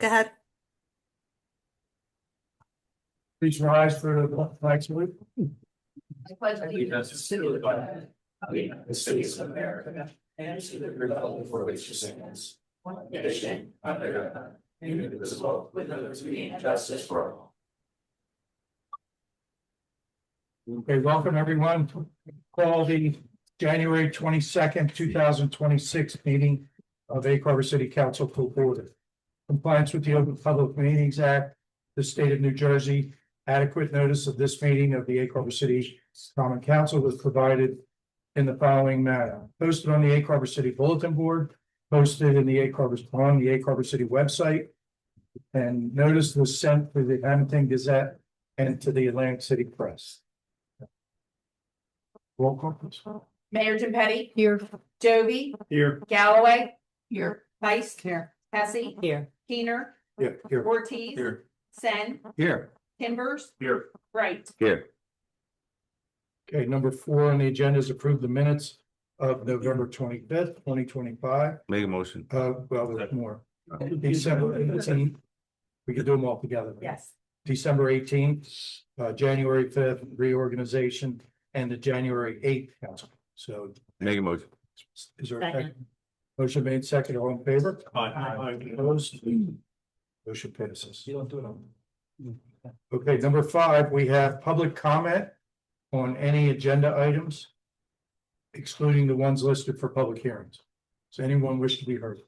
Go ahead. Please rise for the flag salute. I pledge allegiance to the flag of the United States of America and to the republic for which it stands, one nation under God, indivisible, with liberty and justice for all. Okay, welcome everyone to call the January 22nd, 2026 meeting of Egg Harbor City Council to order. Compliance with the Open Public Meetings Act, the state of New Jersey, adequate notice of this meeting of the Egg Harbor City Common Council was provided in the following manner. Posted on the Egg Harbor City Bulletin Board, posted in the Egg Harbor City website, and notice was sent to the Hamilton Gazette and to the Atlantic City Press. Roll call, please. Mayor Jim Petty. Here. Joby. Here. Galloway. Here. Heist. Here. Hesse. Here. Keener. Yeah, here. Ortiz. Here. Sen. Here. Timbers. Here. Wright. Here. Okay, number 4 on the agenda is approve the minutes of November 25th, 2025. Make a motion. Well, there's more. December 18th. We could do them all together. Yes. December 18th, January 5th, reorganization, and the January 8th council. So Make a motion. is there a Second. second? Motion made second, all in favor? Aye. Opposed? Motion passes. You don't do it on. Okay, number 5, we have public comment on any agenda items, excluding the ones listed for public hearings. Does anyone wish to be heard?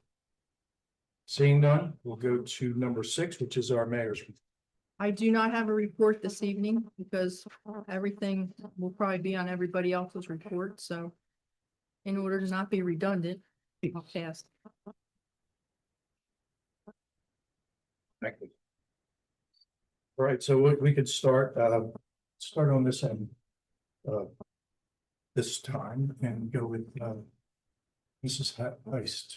Seeing none, we'll go to number 6, which is our mayor's. I do not have a report this evening because everything will probably be on everybody else's report, so. In order to not be redundant, I'll pass. All right, so we could start on this end. This time and go with Mrs. Heist.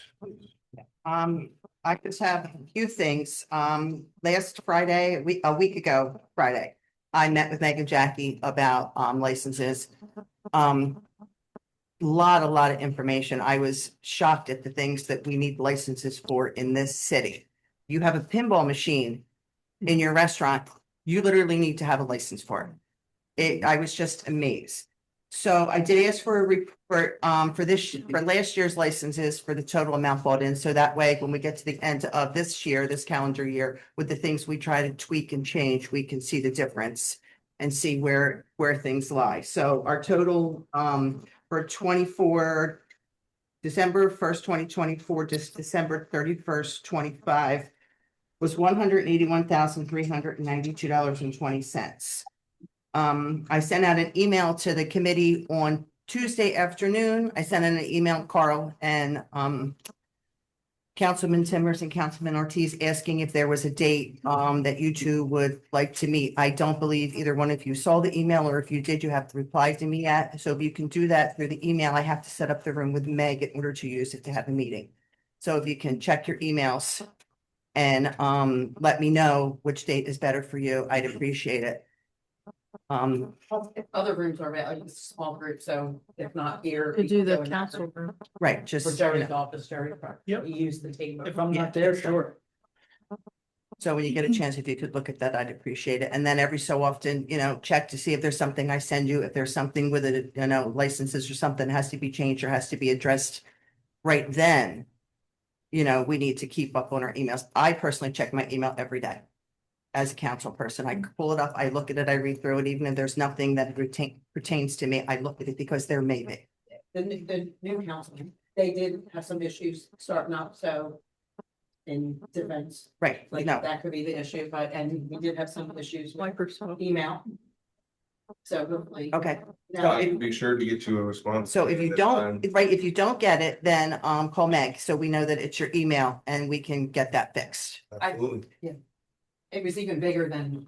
I just have a few things. Last Friday, a week ago, Friday, I met with Meg and Jackie about licenses. A lot of information. I was shocked at the things that we need licenses for in this city. You have a pinball machine in your restaurant, you literally need to have a license for it. I was just amazed. So I did ask for a report for last year's licenses for the total amount bought in. So that way, when we get to the end of this year, this calendar year, with the things we try to tweak and change, we can see the difference and see where things lie. So our total for December 1st, 2024, just December 31st, 25 was $181,392.20. I sent out an email to the committee on Tuesday afternoon. I sent in an email, Carl and Councilman Timbers and Councilman Ortiz, asking if there was a date that you two would like to meet. I don't believe either one of you saw the email, or if you did, you have to reply to me yet. So if you can do that through the email, I have to set up the room with Meg in order to use it to have a meeting. So if you can check your emails and let me know which date is better for you, I'd appreciate it. If other rooms are available, it's a small group, so if not here. To we do can the go in that council room. room. Right, just. For Jerry's office, Jerry. Yep. We use the table. If I'm not there, sure. So when you get a chance, if you could look at that, I'd appreciate it. And then every so often, check to see if there's something I send you, if there's something with it, licenses or something has to be changed or has to be addressed right then. We need to keep up on our emails. I personally check my email every day. As a council person, I pull it up, I look at it, I read through it, even if there's nothing that pertains to me, I look at it because there may be. The new council, they did have some issues starting up, so. In defense, Right, like no, that could be the issue, and we did have some issues with Microsoft. email. So hopefully. okay. Now, Be sure to get you a response. So if you don't, right, if you don't get it, then call Meg, so we know that it's your email and we can get that fixed. Absolutely. it was even bigger than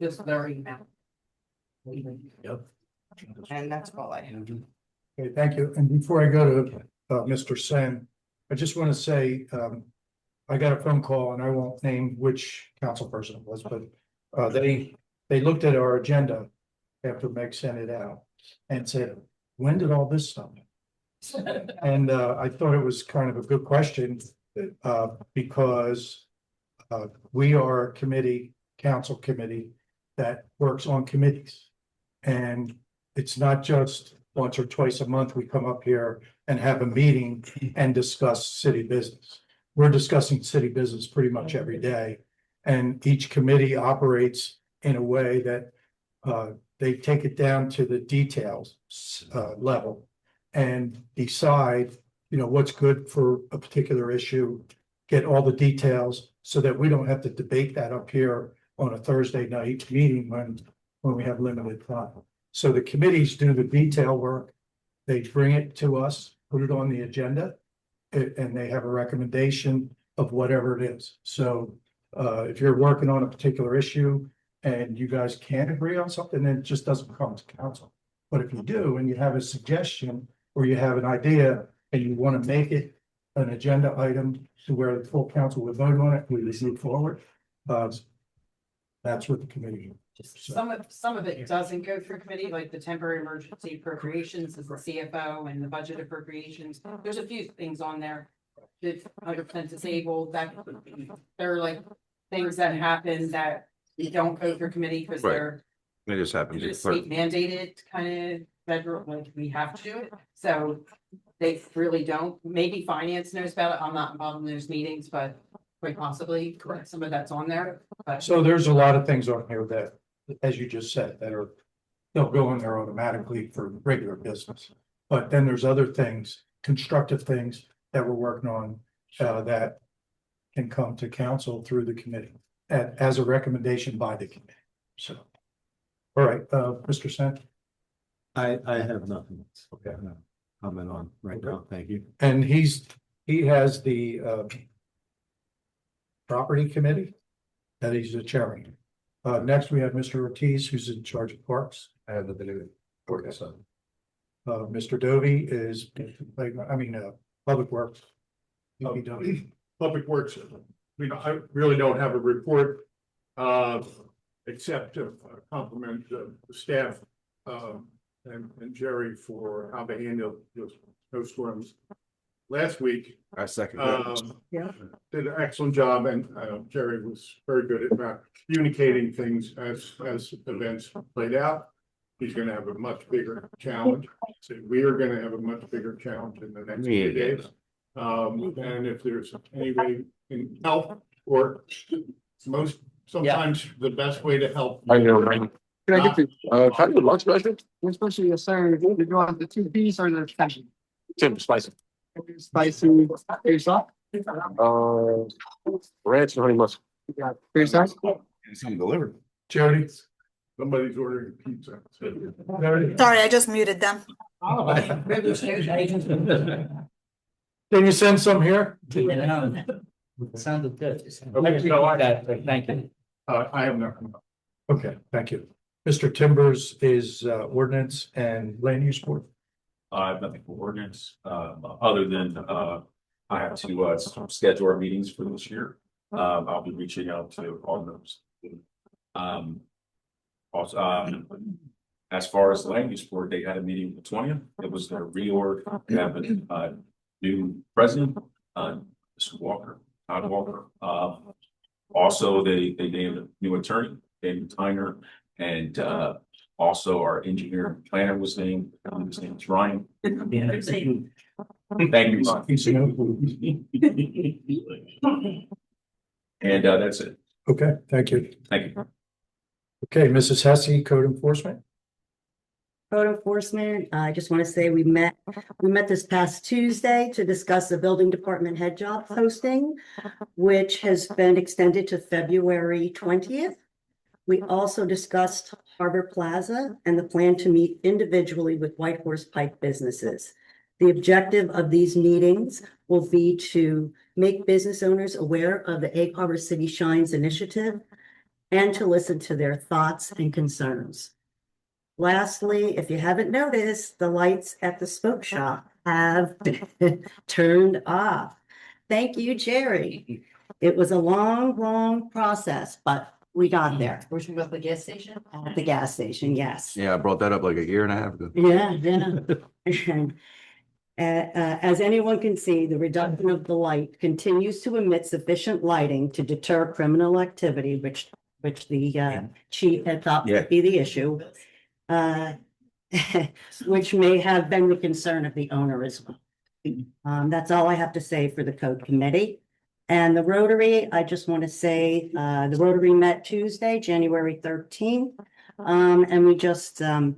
just their email. Yep. And that's all I have. Okay, thank you. And before I go to Mr. Sen, I just want to say, I got a phone call and I won't name which council person it was, but they looked at our agenda after Meg sent it out and said, when did all this start? And I thought it was kind of a good question because We are a committee, council committee that works on committees. And it's not just once or twice a month we come up here and have a meeting and discuss city business. We're discussing city business pretty much every day. And each committee operates in a way that they take it down to the details level and decide, what's good for a particular issue, get all the details so that we don't have to debate that up here on a Thursday night meeting when we have limited time. So the committees do the detail work. They bring it to us, put it on the agenda, and they have a recommendation of whatever it is. So if you're working on a particular issue and you guys can't agree on something, then it just doesn't come to council. But if you do, and you have a suggestion or you have an idea and you want to make it an agenda item to where the full council would vote on it, we just move forward. That's what the committee. Some of it doesn't go through committee, like the temporary emergency appropriations is the CFO and the budget appropriations. There's a few things on there. If 100% disabled, that there are like things that happen that you don't go through committee because Right. they're It just happens. just state mandated kind of federal, like we have to do it. So they really don't. Maybe finance knows about it. I'm not involved in those meetings, but quite possibly some of that's on there. But So there's a lot of things on here that, as you just said, they'll go in there automatically for regular business. But then there's other things, constructive things that we're working on, that can come to council through the committee as a recommendation by the committee. So, all right, Mr. Sant. I have nothing. Okay. Comment on right now. Thank you. And he has the property committee that he's the chairman. Next, we have Mr. Ortiz, who's in charge of parks. I have nothing to do. Mr. Dovey is, Public Works. DPW. Public Works, I really don't have a report. Except to compliment the staff, and Jerry for how they handled those snowstorms last week. I second that. Did an excellent job, and Jerry was very good at communicating things as events played out. He's gonna have a much bigger challenge. So we are gonna have a much bigger challenge in the next few days. And if there's any way in help, or sometimes the best way to help. I know, right? Can I get the, can I do lunch special? Especially a sir, did you want the 2 piece or the special? Tim, spicy. Spicy, sauce? Ranch and honey mustard. Your sauce? It's getting delivered. Jody. Somebody's ordering pizza. Sorry, I just muted them. Can you send some here? Sounded good. Thank you. I have nothing. Okay, thank you. Mr. Timbers is ordinance and land use board. I have nothing for ordinance, other than, I have to, schedule our meetings for this year. I'll be reaching out to all those. Also, as far as the land use board, they had a meeting the 20th. It was their reorg. They have a new president, Mr. Walker, Todd Walker. Also, they named a new attorney, David Tyner, and also our engineer and planner was named. His name is Ryan. Thank you, Ryan. And that's it. Okay, thank you. Thank you. Okay, Mrs. Hesse, code enforcement. Code enforcement, I just want to say we met this past Tuesday to discuss the building department head job posting, which has been extended to February 20th. We also discussed Harbor Plaza and the plan to meet individually with White Horse Pike businesses. The objective of these meetings will be to make business owners aware of the Egg Harbor City Shines initiative and to listen to their thoughts and concerns. Lastly, if you haven't noticed, the lights at the Spoke Shop have been turned off. Thank you, Jerry. It was a long process, but we got there. We're talking about the gas station? At the gas station, yes. Yeah, I brought that up like a year and a half ago. Yeah. And As anyone can see, the reduction of the light continues to emit sufficient lighting to deter criminal activity, which the chief had thought would be the issue. Which may have been the concern of the owner as well. That's all I have to say for the code committee. And the Rotary, I just want to say, the Rotary met Tuesday, January 13th. And we just, the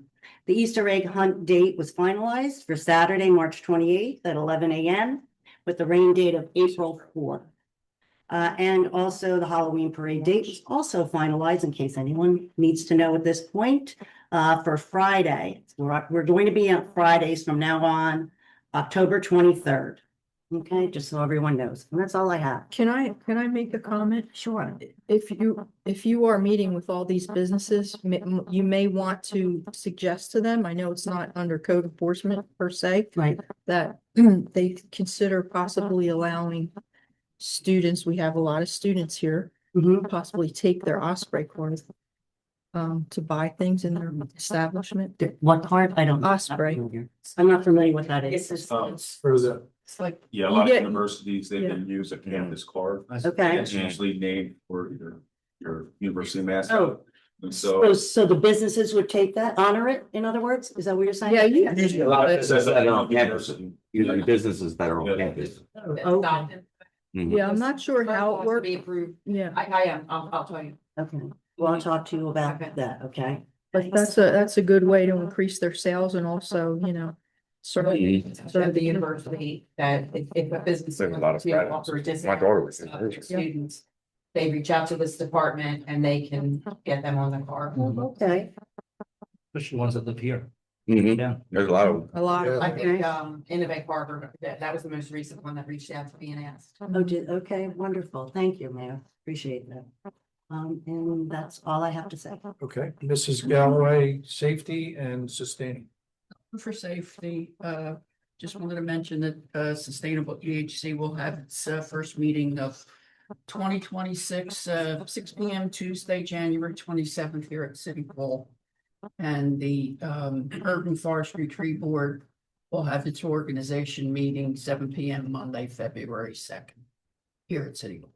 Easter egg hunt date was finalized for Saturday, March 28th at 11 a.m. with the rain date of April 4th. And also the Halloween parade date was also finalized in case anyone needs to know at this point, for Friday. We're going to be on Fridays from now on, October 23rd. Okay, just so everyone knows. And that's all I have. Can I make a comment? Sure. If you are meeting with all these businesses, you may want to suggest to them, I know it's not under code enforcement per se, Right. that they consider possibly allowing students, we have a lot of students here, Mhm. possibly take their Osprey cards to buy things in their establishment. What card? I don't. Osprey. I'm not familiar with that is. For the, It's like. Yeah, a you lot of get- universities, they can use a campus card. Okay. It's usually named for your university Oh. mascot. And so. So the businesses would take that, honor it, in other words? Is that what you're saying? Yeah, you. A lot of businesses that are on campus, usually businesses that are on campus. Okay. Yeah, I'm not sure how it To works. be approved. Yeah, I am, I'll tell you. Okay, well, I'll talk to you about Okay. that, okay? but that's a good way to increase their sales and also, sort of. So the university, that if a business. There's a lot of wants to Fridays. offer a My discount daughter was in to hers. Students, they reach out to this department and they can get them on the card. Okay, Especially ones that live here. Mhm. Yeah. There's a lot of. A lot. Yeah. I think, Innovate Harbor, that was the most recent one that reached out to me and asked. okay, wonderful, thank you, Mayor, appreciate that. And that's all I have to say. okay, Mrs. Galloway, safety and sustaining. For safety, just wanted to mention that Sustainable EHC will have its first meeting of 2026, 6 p.m. Tuesday, January 27th here at City Hall. And the Urban Forestry Tree Board will have its organization meeting 7 p.m. Monday, February 2nd here at City Hall.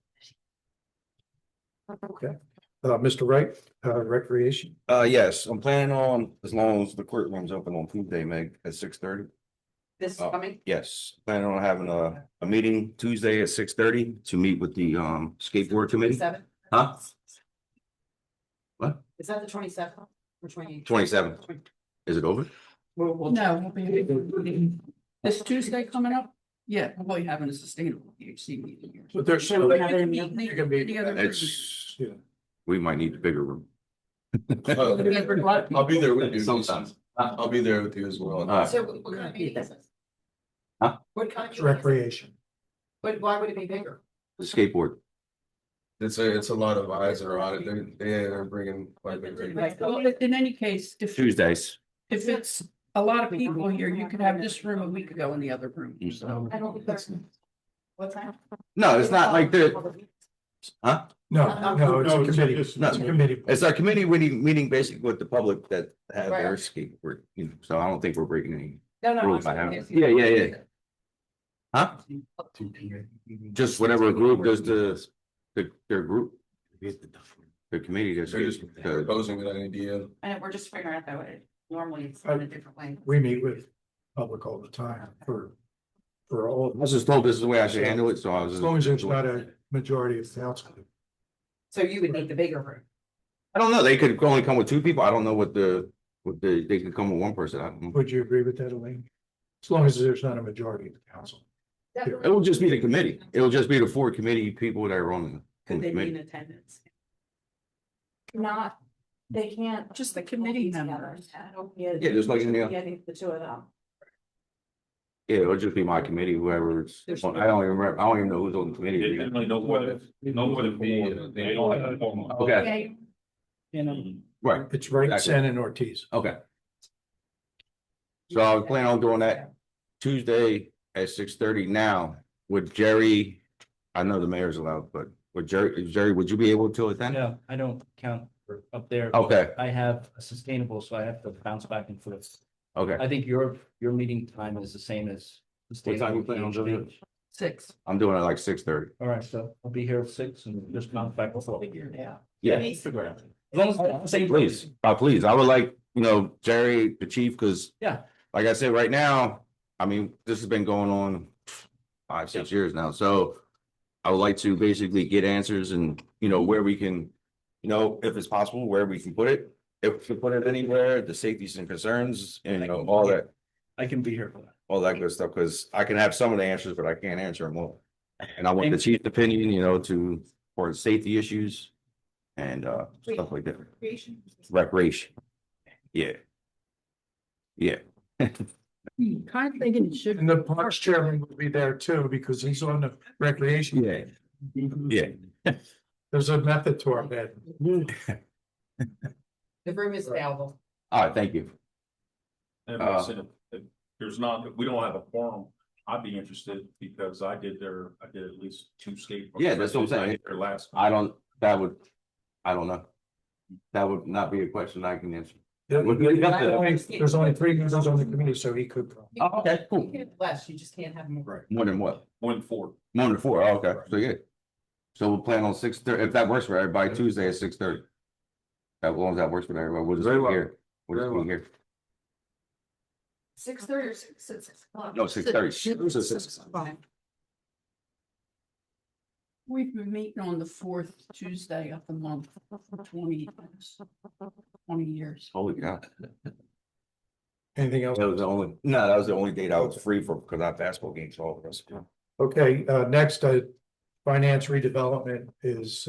Okay, Mr. Wright, recreation. Yes, I'm planning on, as long as the courtroom's open on Tuesday, Meg, at 6:30. This Oh. coming, Yes, planning on having a meeting Tuesday at 6:30 to meet with the skateboard committee. 27th? Huh? What? Is that the 27th or 28th? 27th. Is it over? No, we'll be this Tuesday coming up. Yeah, we'll be having a Sustainable EHC meeting here. But there's Can still, we have it in the- you can be, The other- It's, yeah. we might need a bigger room. I'll be there with you. Sometimes. I'll be there with you as well. So what kind of meeting is this? Huh? What kind of? It's meeting is it? recreation. But why would it be bigger? The skateboard. It's a lot of eyes that are on it. They're bringing quite a bit. Well, in any case, if Tuesdays. it's a lot of people here, you could have this room a week ago in the other room, so. I don't think that's. What's that? No, it's not like the, huh? No, no, it's a committee. It's No. a committee. It's our committee meeting basically with the public that have their Right. skateboard, so I don't think we're breaking any. No, no. rules by I'm having- saying Yeah, it's- Huh? Just whatever group does their group. The committee does. They're just proposing with an idea. And we're just figuring out that way. Normally it's in a different way. We meet with public all the time for all, I was just told this is the way I should handle it, so I was. as long as there's not a majority of council. So you would need the bigger room. I don't know, they could only come with two people, I don't know what they could come with one person, I don't know. Would you agree with that, Elaine? As long as there's not a majority of the council. It will just be the committee, it'll just be the four committee people that are on the Could they be in committee. attendance? Not, They can't. just the committee members. Yeah, just like any other. The two of them. Yeah, it'll just be my committee, whoever's, I don't even remember, I don't even know who's on the committee. They generally know what it, they don't have a formal. Okay, You know, right, It's right, Exactly. Sen and Ortiz. okay. So I plan on doing that Tuesday at 6:30 now with Jerry. I know the mayor's allowed, but with Jerry, would you be able to attend? No, I don't count for up there. Okay, I have a sustainable, so I have to bounce back and forth. okay, I think your meeting time is the same as What time you planning on doing it? 6. I'm doing it like 6:30. All right, so I'll be here at 6 and just mount back before. Yeah. Instagram. As long as, Please, please, I would like, Jerry, the chief, because Yeah. like I said, right now, I mean, this has been going on 5-6 years now, so I would like to basically get answers and, where we can, if it's possible, where we can put it. If we put it anywhere, the safeties and concerns and all that, I can be here for that. all that good stuff, because I can have some of the answers, but I can't answer them all. And I want the chief's opinion, for safety issues and stuff like that. Recreation. Yeah. Yeah. Kind of thinking it should. And the parks chairman will be there too, because he's on the recreation. Yeah. Yeah. There's a method to our bed. The room is available. All right, thank you. And like I said, if there's not, if we don't have a forum, I'd be interested because I did at least 2 skate. Yeah, that's what I'm saying. Their last. I don't know. That would not be a question I can answer. There's only 3 members on the committee, so he could go. Oh, okay, cool. You can have less, you just can't have more. More than what? 1 4. More than 4. Oh, okay, so yeah. So we'll plan on 6:30, if that works for everybody, Tuesday at 6:30. As long as that works for everybody, we'll just Very be well. here. We'll just be here. 6:30 or 6 o'clock? No, 6:30. Fine. We've been meeting on the 4th Tuesday of the month for 20 years. Holy cow. Anything else? That was the only date I was free for, because I have basketball games all of us. Okay, next, finance redevelopment is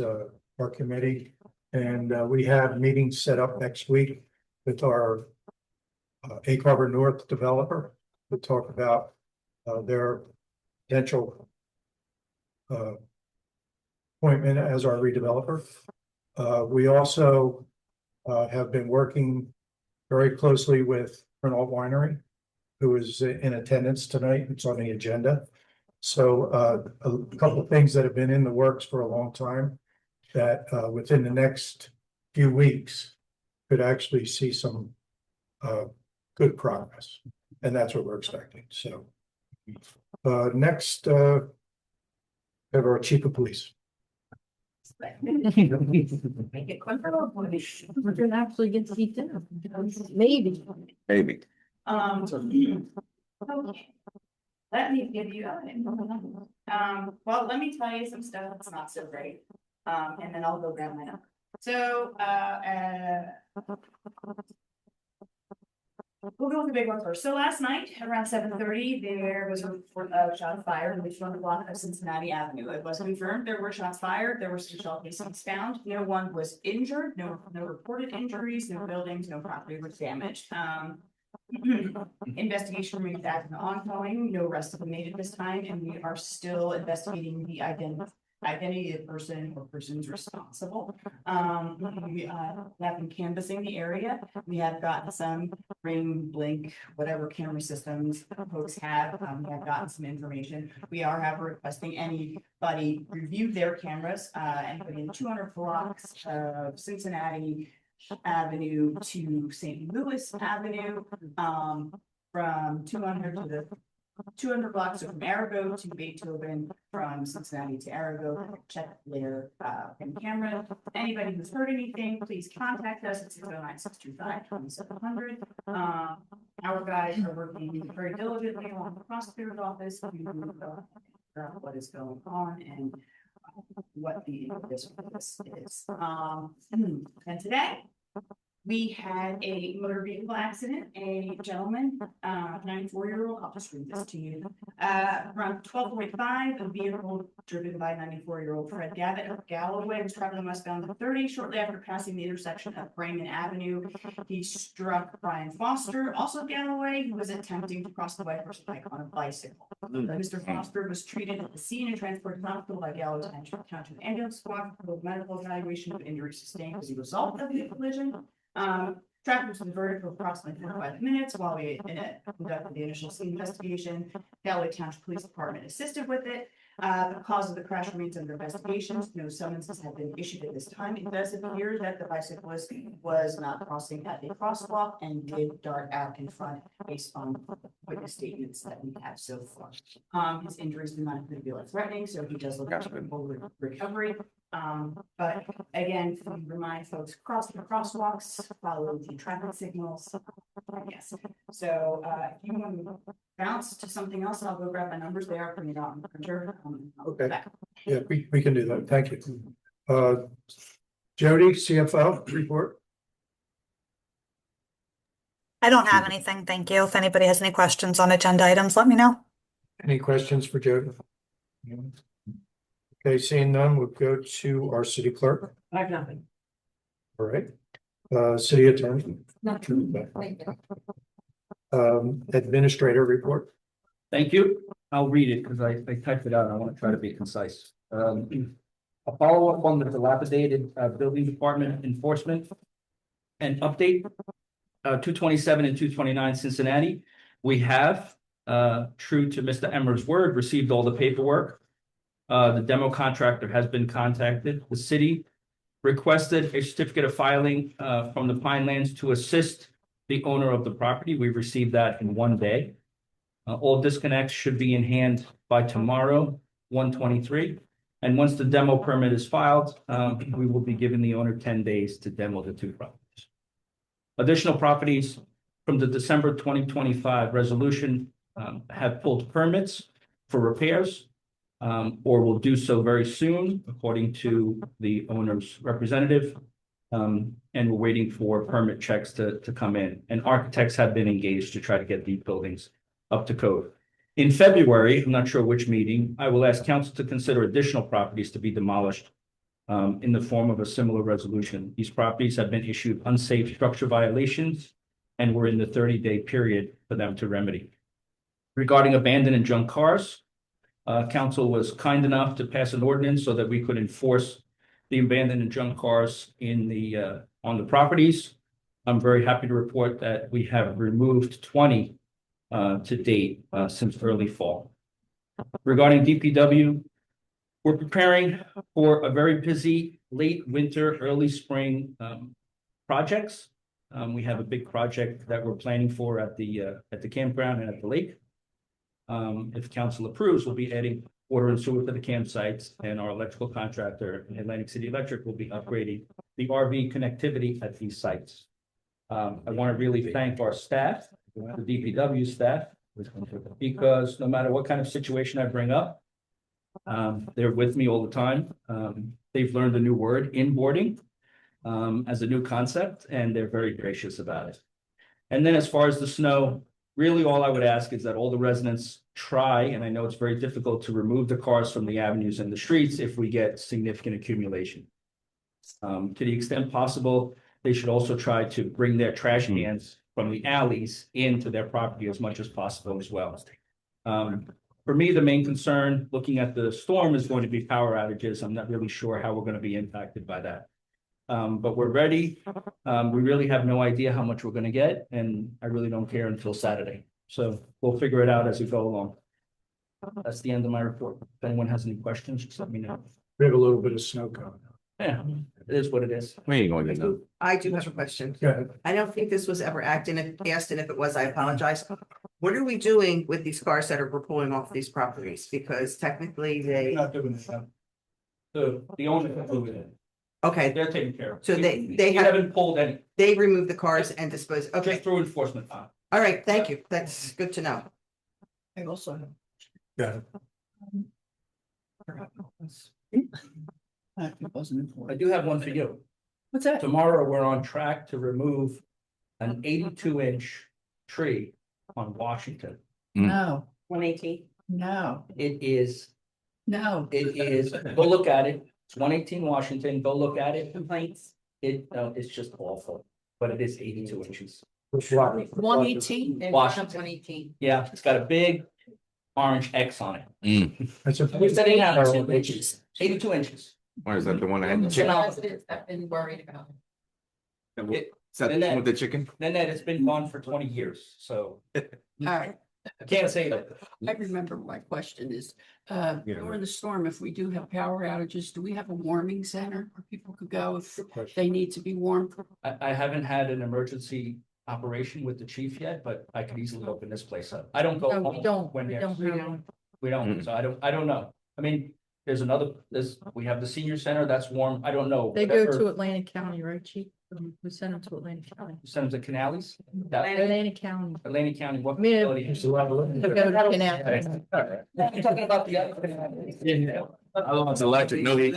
our committee. And we have meetings set up next week with our Egg Harbor North developer to talk about their potential appointment as our redeveloper. We also have been working very closely with Renault Winery, who is in attendance tonight. It's on the agenda. So a couple of things that have been in the works for a long time that within the next few weeks could actually see some good progress. And that's what we're expecting. So next, we have our chief of police. Make it quicker. We're gonna actually get to eat dinner. Maybe. Maybe. Okay. Let me give you, well, let me tell you some stuff that's not so great. And then I'll go grab my number. So, we'll go with the big one first. So last night, around 7:30, there was a report of shots fired in the front block of Cincinnati Avenue. It was confirmed there were shots fired. There were some shell casings found. No one was injured, no reported injuries, no buildings, no property was damaged. Investigation remains active and ongoing. No arrests have been made at this time, and we are still investigating the identity of the person or persons responsible. We have been canvassing the area. We have gotten some ring, blink, whatever camera systems folks have. We have gotten some information. We are requesting anybody review their cameras, and put in 200 blocks of Cincinnati Avenue to St. Louis Avenue, from 200 to the 200 blocks from Arago to Beethoven, from Cincinnati to Arago. Check their camera. Anybody who's heard anything, please contact us at 609-625-2700. Our guys are working very diligently along the prosecutor's office to figure out what is going on and what the this is. And today we had a motor vehicle accident. A gentleman, 94-year-old, I'll just read this to you. Around 12:45, a vehicle driven by 94-year-old Fred Gavitt of Galloway was traveling westbound to 30. Shortly after passing the intersection of Raymond Avenue, he struck Brian Foster, also Galloway, who was attempting to cross the Whitehorse Pike on a bicycle. Mr. Foster was treated at the scene and transported to the hospital by Galloway's County Ambulance Squad for medical evaluation of injuries sustained as a result of the collision. Traffic was diverted for approximately 45 minutes while we conducted the initial scene investigation. Galloway Township Police Department assisted with it. The cause of the crash remains under investigations. No summonses have been issued at this time. It does appear that the bicyclist was not crossing at the crosswalk and did dart out in front based on witness statements that we have so far. His injuries do not appear to be life threatening, so he does look for full recovery. But again, we remind folks, cross the crosswalks, follow the traffic signals. Yes, so, if you want to bounce to something else, I'll go grab my numbers. They are printed out in the printer. I'll be Okay. back. Yeah, we can do that. Thank you. Jody, CFO report. I don't have anything, thank you. If anybody has any questions on agenda items, let me know. Any questions for Jody? Okay, seeing none, we'll go to our city clerk. I have nothing. All right. City attorney. Administrator report. Thank you. I'll read it because I typed it out. I want to try to be concise. A follow-up on the dilapidated building department enforcement and update. 227 and 229 Cincinnati. We have, true to Mr. Emmer's word, received all the paperwork. The demo contractor has been contacted. The city requested a certificate of filing from the Pinelands to assist the owner of the property. We received that in one day. All disconnects should be in hand by tomorrow, 1/23. And once the demo permit is filed, we will be giving the owner 10 days to demo the two properties. Additional properties from the December 2025 resolution have pulled permits for repairs. Or will do so very soon, according to the owner's representative. And we're waiting for permit checks to come in, and architects have been engaged to try to get these buildings up to code. In February, I'm not sure which meeting, I will ask council to consider additional properties to be demolished in the form of a similar resolution. These properties have been issued unsafe structure violations, and we're in the 30-day period for them to remedy. Regarding abandoned and junk cars, council was kind enough to pass an ordinance so that we could enforce the abandoned and junk cars in the on the properties. I'm very happy to report that we have removed 20 to date since early fall. Regarding DPW, we're preparing for a very busy late winter, early spring projects. We have a big project that we're planning for at the campground and at the lake. If council approves, we'll be adding water and sewer to the campsites, and our electrical contractor, Atlantic City Electric, will be upgrading the RV connectivity at these sites. I want to really thank our staff, the DPW staff, because no matter what kind of situation I bring up, they're with me all the time. They've learned a new word, inboarding, as a new concept, and they're very gracious about it. And then as far as the snow, really, all I would ask is that all the residents try, and I know it's very difficult to remove the cars from the avenues and the streets if we get significant accumulation. To the extent possible, they should also try to bring their trash cans from the alleys into their property as much as possible as well. For me, the main concern, looking at the storm, is going to be power outages. I'm not really sure how we're going to be impacted by that. But we're ready. We really have no idea how much we're going to get, and I really don't care until Saturday. So we'll figure it out as we go along. That's the end of my report. If anyone has any questions, just let me know. We have a little bit of snow coming. Yeah, it is what it is. We ain't going to get no. I do have a question. Go ahead. I don't think this was ever asked, and if it was, I apologize. What are we doing with these cars that we're pulling off these properties? Because technically We're not doing it now. The owner can move it in. okay, They're taken care of. So they haven't pulled any, they remove the cars and dispose. just Okay, through enforcement. all right, thank you. That's good to know. I also have. Go ahead. It wasn't I important. do have one for you. What's that? Tomorrow, we're on track to remove an 82-inch tree on Washington. No, 118. no, It is, no. go look at it. It's 118 Washington, go look at it. Complaints. It's just awful, but it is 82 inches. 118? Washington. 118. Yeah, it's got a big orange X on it. That's a. We said it had 82 inches. 82 inches. Or is that the one that had the The chicken? residents have been worried about it. Is that the one with the chicken? Then it's been gone for 20 years, so All right, I can't say that. I remember my question is, During the storm, if we do have power outages, do we have a warming center where people could go if Good question. they need to be warmed? I haven't had an emergency operation with the chief yet, but I could easily open this place up. I don't go. No, we home don't. when We there's- don't have one. We don't, so I don't know. I mean, we have the senior center, that's warm. I don't know. They go Whatever- to Atlantic County, right, Chief? We send them to Atlantic County. Send them to Canales? That- Atlantic County. Atlantic County, what I mean, facility? There's a lot of- They go to Canal. All right. You're talking about the other. Yeah. It's electric, no heat.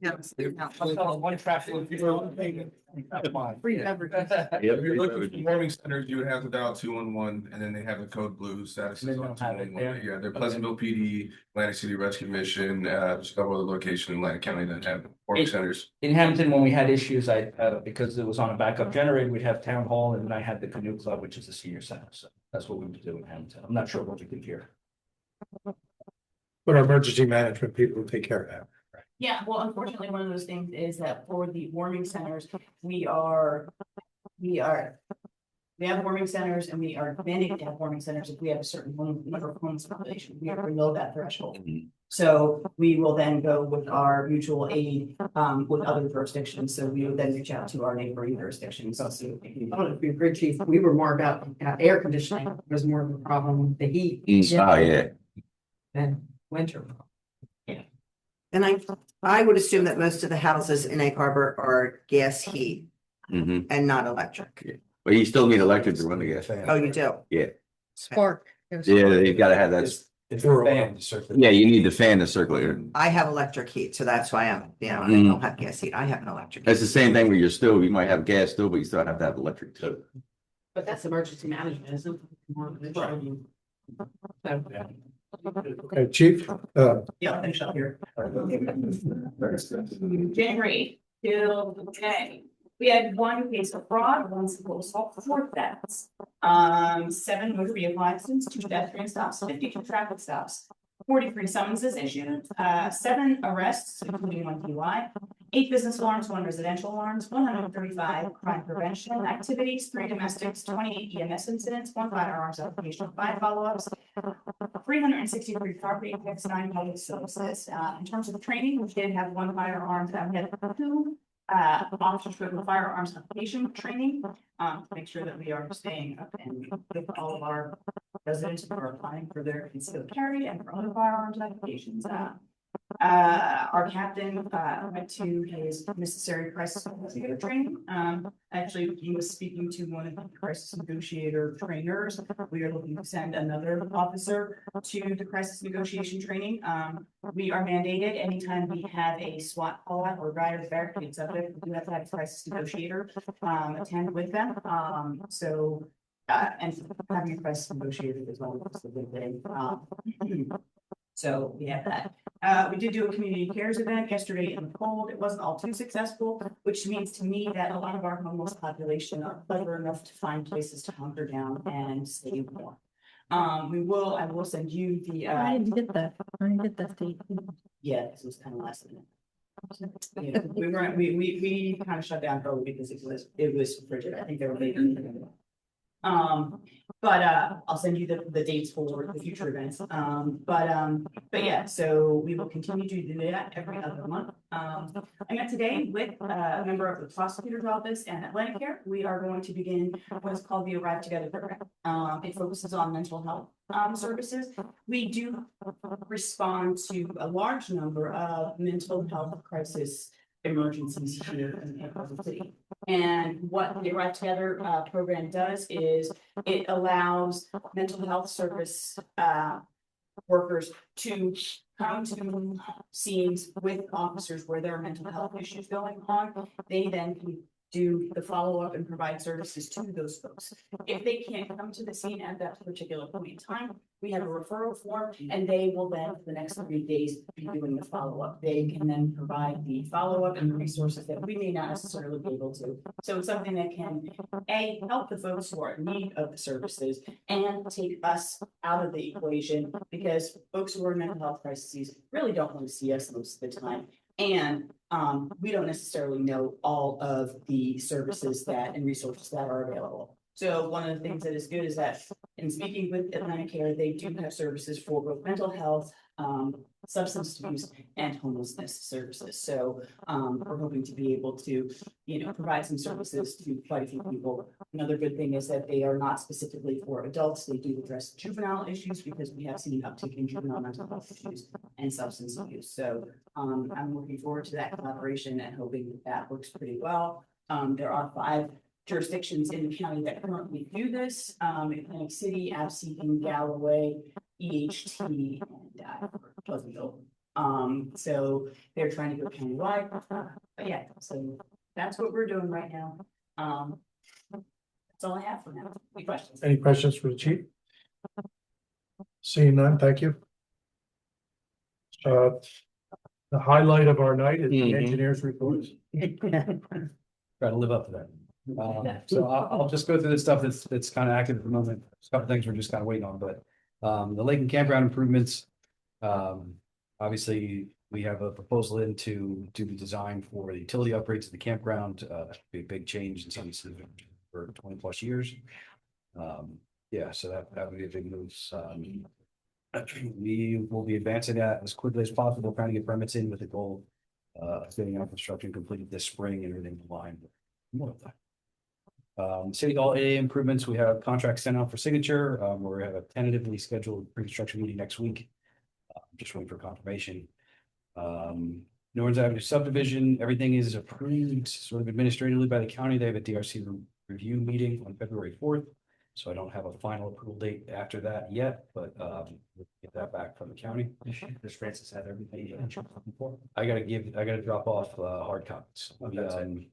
One traffic. Free beverages. Yep. If you're looking for warming centers, you would have to dial 211, and then they have the code blue status. They don't have it there. Yeah, they're Pleasantville PD, Atlantic City Rescue Mission, just a couple other locations in Atlantic County that have warming centers. In Hamilton, when we had issues, because it was on a backup generator, we'd have town hall and then I had the canoe club, which is the senior center. So that's what we would do in Hamilton. I'm not sure what we do here. But our emergency management people will take care of that. Yeah, well, unfortunately, one of those things is that for the warming centers, we have warming centers and we are mandated to have warming centers if we have a certain number of homes population, we are below that threshold. So we will then go with our mutual aid with other jurisdictions, so we would then reach out to our neighboring jurisdictions. So Be a good chief. We were more about air conditioning, was more of a problem with the heat Oh, yeah. than winter. And I would assume that most of the houses in Egg Harbor are gas heat Mm-hmm. and not electric. But you still need electric to run the gas. Oh, you do? Spark. Yeah, you gotta have that. It's a fan to circulate. Yeah, you need the fan to circulate. I have electric heat, so that's why I Mm. don't have gas heat. I have an electric. That's the same thing with your stove. You might have gas still, but you still have to have electric too. But that's emergency management, isn't it? More of the- Okay, Chief, Yeah, I'll finish up here. January till today. We had one case of fraud, one simple assault, 4 thefts. 7 motor vehicle accidents, 2 pedestrian stops, 52 traffic stops. 43 summonses issued, 7 arrests, including 1 DUI, 8 business alarms, 1 residential alarms, 135 crime prevention activities, 3 domestics, 28 EMS incidents, 1 firearms application, 5 follow-ups, 363 property effects, 9 public services. In terms of training, we did have 1 firearms, we had 2 officers with firearms application training, to make sure that we are staying up and with all of our residents who are applying for their concealed carry and for other firearms applications. Our captain went to his necessary crisis investigator training. Actually, he was speaking to one of the crisis negotiator trainers. We are looking to send another officer to the crisis negotiation training. We are mandated anytime we have a SWAT call out or rider barricades up there, we do have to have a crisis negotiator attend with them. And having a crisis negotiator is always a good thing. So we have that. We did do a community cares event yesterday in the cold. It wasn't all too successful, which means to me that a lot of our homeless population are clever enough to find places to hunker down and stay warm. I will send you the, I didn't get that. I didn't get that date. yeah, this was kind of last minute. Yeah, we kind of shut down early because it was frigid. I think they were leaving. But I'll send you the dates for the future events. But yeah, so we will continue to do that every other month. I met today with a member of the prosecutor's office and Atlantic Care. We are going to begin what's called the Arrive Together program. It focuses on mental health services. We do respond to a large number of mental health crisis emergencies here in Kansas City. And what the Arrive Together program does is it allows mental health service workers to come to scenes with officers where there are mental health issues going on. They then can do the follow-up and provide services to those folks. If they can't come to the scene at that particular point in time, we have a referral form and they will then, for the next 3 days, be doing the follow-up. They can then provide the follow-up and the resources that we may not necessarily be able to. So it's something that can, A, help the folks who are in need of the services and take us out of the equation because folks who are in mental health crises really don't want to see us most of the time. And we don't necessarily know all of the services that and resources that are available. So one of the things that is good is that in speaking with Atlantic Care, they do have services for both mental health, substance abuse and homelessness services. So we're hoping to be able to, provide some services to quite a few people. Another good thing is that they are not specifically for adults. They do address juvenile issues because we have seen an uptick in juvenile mental health issues and substance abuse. So I'm looking forward to that collaboration and hoping that that works pretty well. There are 5 jurisdictions in the county that currently do this, Atlantic City, Absecon, Galloway, EHT, and Pleasantville. So they're trying to go countywide, but yeah, so that's what we're doing right now. That's all I have for now. Any questions? Any questions for the chief? Seeing none, thank you. The highlight of our night is the engineer's reports. Try to live up to that. So I'll just go through the stuff that's kind of active at the moment. There's a couple things we're just kind of waiting on, but the lake and campground improvements. Obviously, we have a proposal in to do the design for the utility upgrades to the campground. Be a big change in some for 20+ years. Yeah, so that would be a big move. We will be advancing that as quickly as possible, trying to get permits in with the goal of getting our construction completed this spring and everything in line with more of that. City Hall AA improvements, we have contracts sent out for signature. We have a tentatively scheduled pre-construction meeting next week. Just waiting for confirmation. North Avenue subdivision, everything is approved sort of administratively by the county. They have a DRC review meeting on February 4th. So I don't have a final approval date after that yet, but we'll get that back from the county. Does Francis have everything? I gotta drop off hard copies.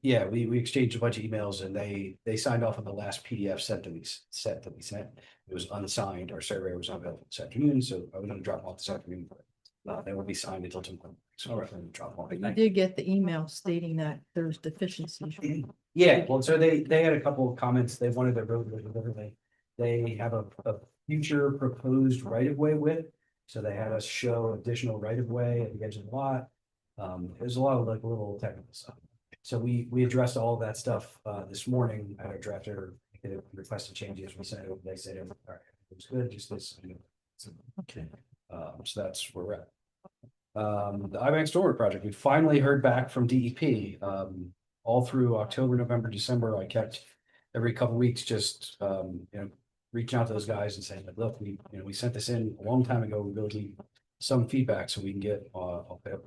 Yeah, we exchanged a bunch of emails and they signed off on the last PDF set that we sent. It was unsigned. Our surveyor was not available this afternoon, so I was gonna drop off this afternoon. They won't be signed until tomorrow. So I'm gonna drop off. You did get the email stating that there's deficiencies. Yeah, well, so they had a couple of comments. They wanted their road overlay. They have a future proposed right of way width. So they had us show additional right of way at the edge of the lot. There's a lot of like little technical stuff. So we addressed all of that stuff this morning at our drafter. They requested changes. We sent it over. They said, all right, it was good, just this. Okay. So that's where we're at. The IMAX storage project, we finally heard back from DEP. All through October, November, December, I kept every couple of weeks just reaching out to those guys and saying, like, look, we sent this in a long time ago. We really need some feedback so we can get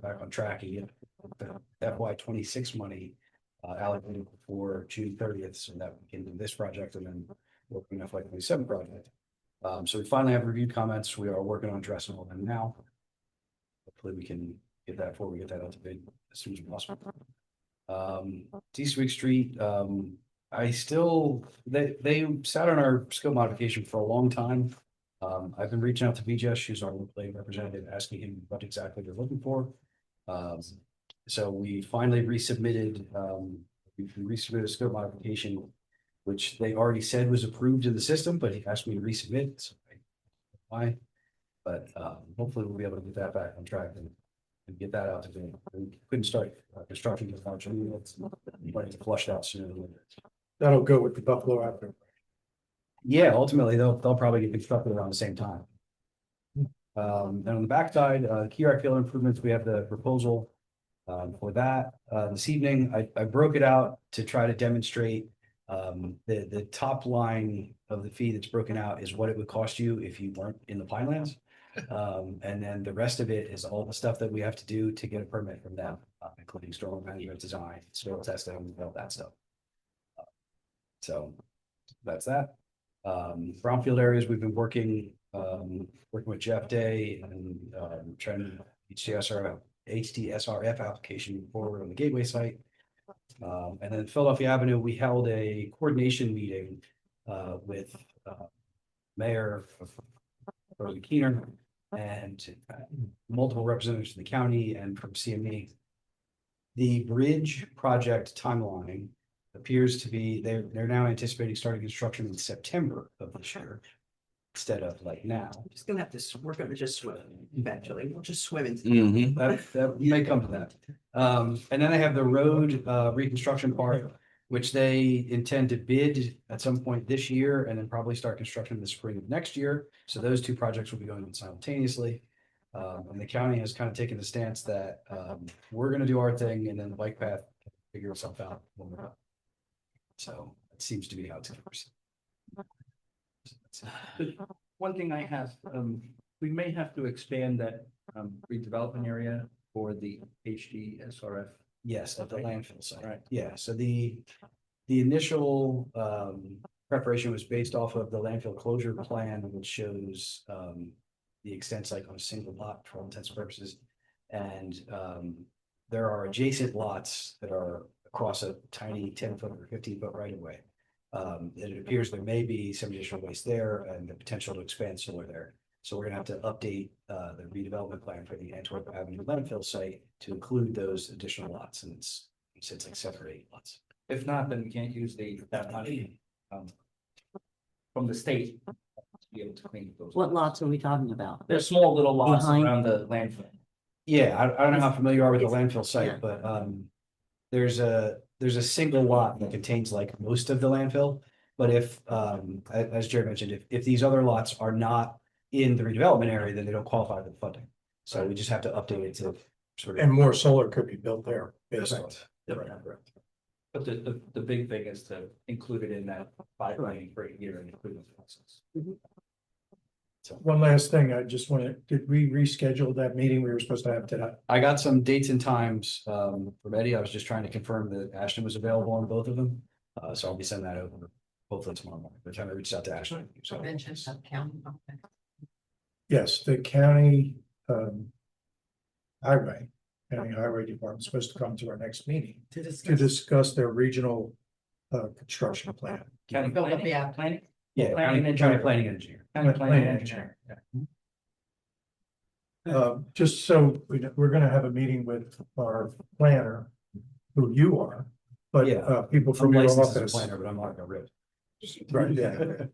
back on track and get the FY26 money allocated for June 30th, so that we can do this project and then work on FY27 project. So we finally have reviewed comments. We are working on addressing all of them now. Hopefully we can get that before we get that out to bid as soon as possible. Eastwick Street, they sat on our scope modification for a long time. I've been reaching out to Vijesh, who's our local representative, asking him what exactly they're looking for. So we finally resubmitted, a scope modification, which they already said was approved in the system, but he asked me to resubmit. So why? But hopefully we'll be able to get that back on track and get that out to them. We couldn't start construction until March. Wanted to flush out sooner than later. That'll go with the Buffalo Avenue. Yeah, ultimately they'll probably get constructed around the same time. And on the backside, key rack field improvements, we have the proposal for that. This evening, I broke it out to try to demonstrate the top line of the fee that's broken out is what it would cost you if you weren't in the Pinelands. And then the rest of it is all the stuff that we have to do to get a permit from them, including storm management design, soil testing, all that stuff. So that's that. Brownfield areas, we've been working with Jeff Day and trying to HDSRF application forward on the Gateway site. And then Philadelphia Avenue, we held a coordination meeting with Mayor Keener and multiple representatives from the county and from CME. The bridge project timeline appears to be, they're now anticipating starting construction in September of this year instead of like now. Just gonna have to, we're gonna just swim eventually. We'll just swim into that may come to that. And then I have the road reconstruction part, which they intend to bid at some point this year and then probably start construction in the spring of next year. So those two projects will be going on simultaneously. And the county has kind of taken the stance that we're gonna do our thing and then the bike path can figure itself out when we're done. So it seems to be how it's gonna proceed. One thing I have, we may have to expand that redevelopment area for the HDSRF. Yes, at the landfill site. Right. Yeah, so the initial preparation was based off of the landfill closure plan, which shows the extent like on a single lot for all intents and purposes. And there are adjacent lots that are across a tiny 10-foot or 15-foot right of way. It appears there may be some additional waste there and the potential to expand solar there. So we're gonna have to update the redevelopment plan for the Antwerp Avenue landfill site to include those additional lots, and it's like 7 or 8 lots. If not, then we can't use that money from the state to be able to clean those. What lots are we talking about? They're small little lots Behind- around the landfill. Yeah, I don't know how familiar you are with the landfill Yeah. site, but there's a single lot that contains like most of the landfill. But if as Jerry mentioned, if these other lots are not in the redevelopment area, then they don't qualify for the funding. So we just have to update it to sort of. And more solar could be built there. based on Correct. it. Correct. But the big thing is to include it in that 5 million for a year and include the process. One last thing, I just wanted, did we reschedule that meeting we were supposed to have today? I got some dates and times from Eddie. I was just trying to confirm that Ashton was available on both of them. So I'll be sending that over hopefully tomorrow morning. By the time I reached out to Ashton. So Mention of county. Okay. Yes, the county highway department is supposed to come to our next meeting To to discuss their regional construction plan. County Build up planning? the app. Planning? yeah, Planning county engineer. planning engineer. County planning Planning engineer. Just so we're gonna have a meeting with our planner, who you are, but Yeah. people I'm from your licensed as a office. planner, but I'm not gonna rip. Right, yeah.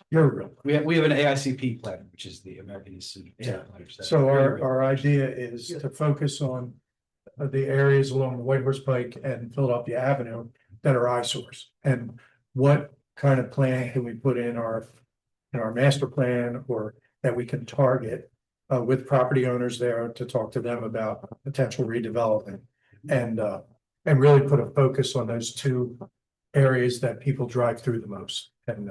You're real. We have an AICP planner, which is the American Institute. of Yeah. Planners. That's So very real. our idea is to focus on the areas along the White Horse Pike and Philadelphia Avenue that are eyesores. And what kind of plan can we put in our master plan, or that we can target with property owners there to talk to them about potential redevelopment. And really put a focus on those two areas that people drive through the most. And